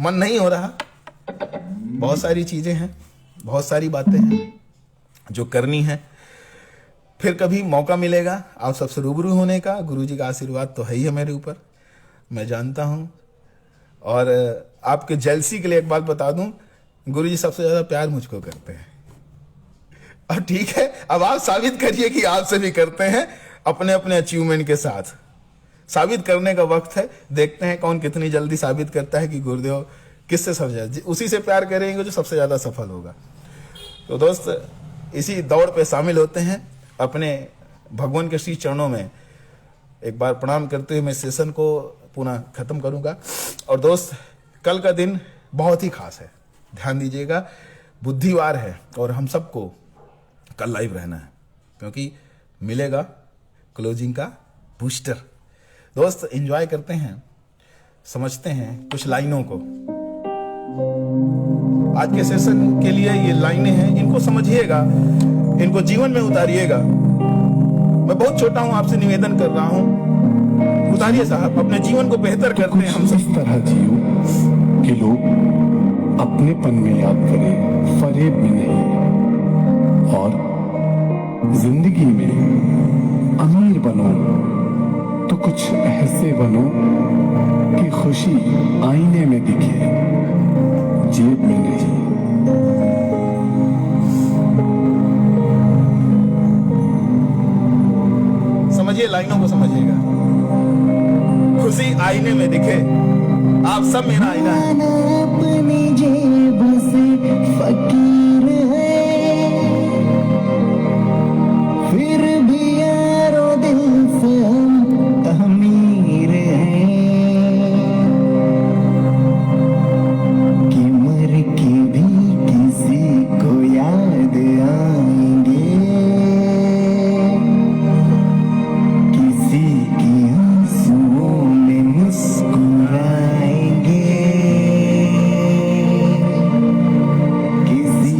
Speaker 1: मन नहीं हो रहा, बहुत सारी चीजें हैं, बहुत सारी बातें हैं जो करनी है। फिर कभी मौका मिलेगा आप सबसे रूबरू होने का। गुरुजी का आशीर्वाद तो है ही है मेरे ऊपर, मैं जानता हूं। और आपके जेलसी के लिए एक बात बता दूं, गुरुजी सबसे ज्यादा प्यार मुझको करते हैं। और ठीक है, अब आप साबित करिए कि आपसे भी करते हैं, अपने अपने अचीवमेंट के साथ। साबित करने का वक्त है, देखते हैं कौन कितनी जल्दी साबित करता है कि गुरुदेव किससे सबसे ज्यादा, उसी से प्यार करेंगे जो सबसे ज्यादा सफल होगा। तो दोस्त, इसी दौड़ पे शामिल होते हैं। अपने भगवान के श्री चरणों में एक बार प्रणाम करते हुए मैं सेशन को पुनः खत्म करूंगा। और दोस्त, कल का दिन बहुत ही खास है, ध्यान दीजिएगा। बुधवार है और हम सबको कल लाइव रहना है, क्योंकि मिलेगा क्लोजिंग का बूस्टर। दोस्त, एंजॉय करते हैं, समझते हैं कुछ लाइनों को। आज के सेशन के लिए ये लाइनें हैं, इनको समझिएगा, इनको जीवन में उतारिएगा। मैं बहुत छोटा हूं, आपसे निवेदन कर रहा हूं, उतारिए साहब, अपने जीवन को बेहतर करते हैं हम सब।
Speaker 3: इस तरह जियो कि लोग अपनेपन में याद करें, फरेब में नहीं। और जिंदगी में अमीर बनो तो कुछ ऐसे बनो कि खुशी आईने में दिखे, जेब में नहीं।
Speaker 1: समझिए, लाइनों को समझिएगा। खुशी आईने में दिखे, आप सब मेरा आईना है।
Speaker 2: अपनी जेब से फकीर है, फिर भी यारो दिल से हम अमीर हैं। कि मर के भी किसी को याद आएंगे, किसी की आंसुओं में मुस्कुराएंगे, किसी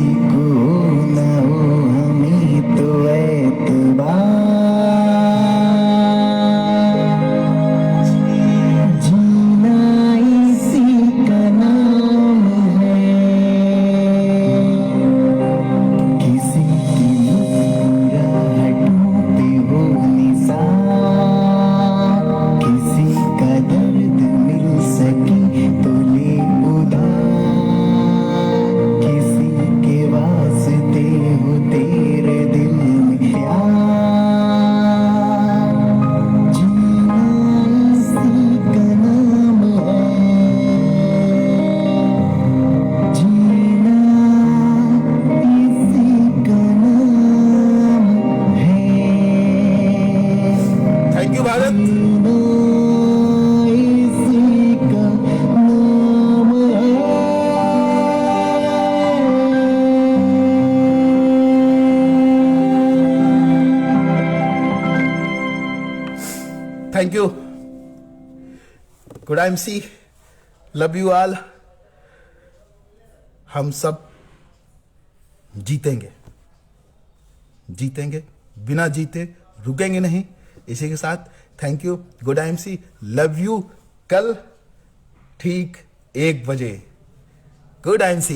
Speaker 1: इजाजत।
Speaker 2: इसी का नाम
Speaker 1: thank you. Good MC, love you all. हम सब जीतेंगे, जीतेंगे, बिना जीते रुकेंगे नहीं। इसी के साथ thank you, good MC, love you. कल ठीक 1 बजे गुड MC।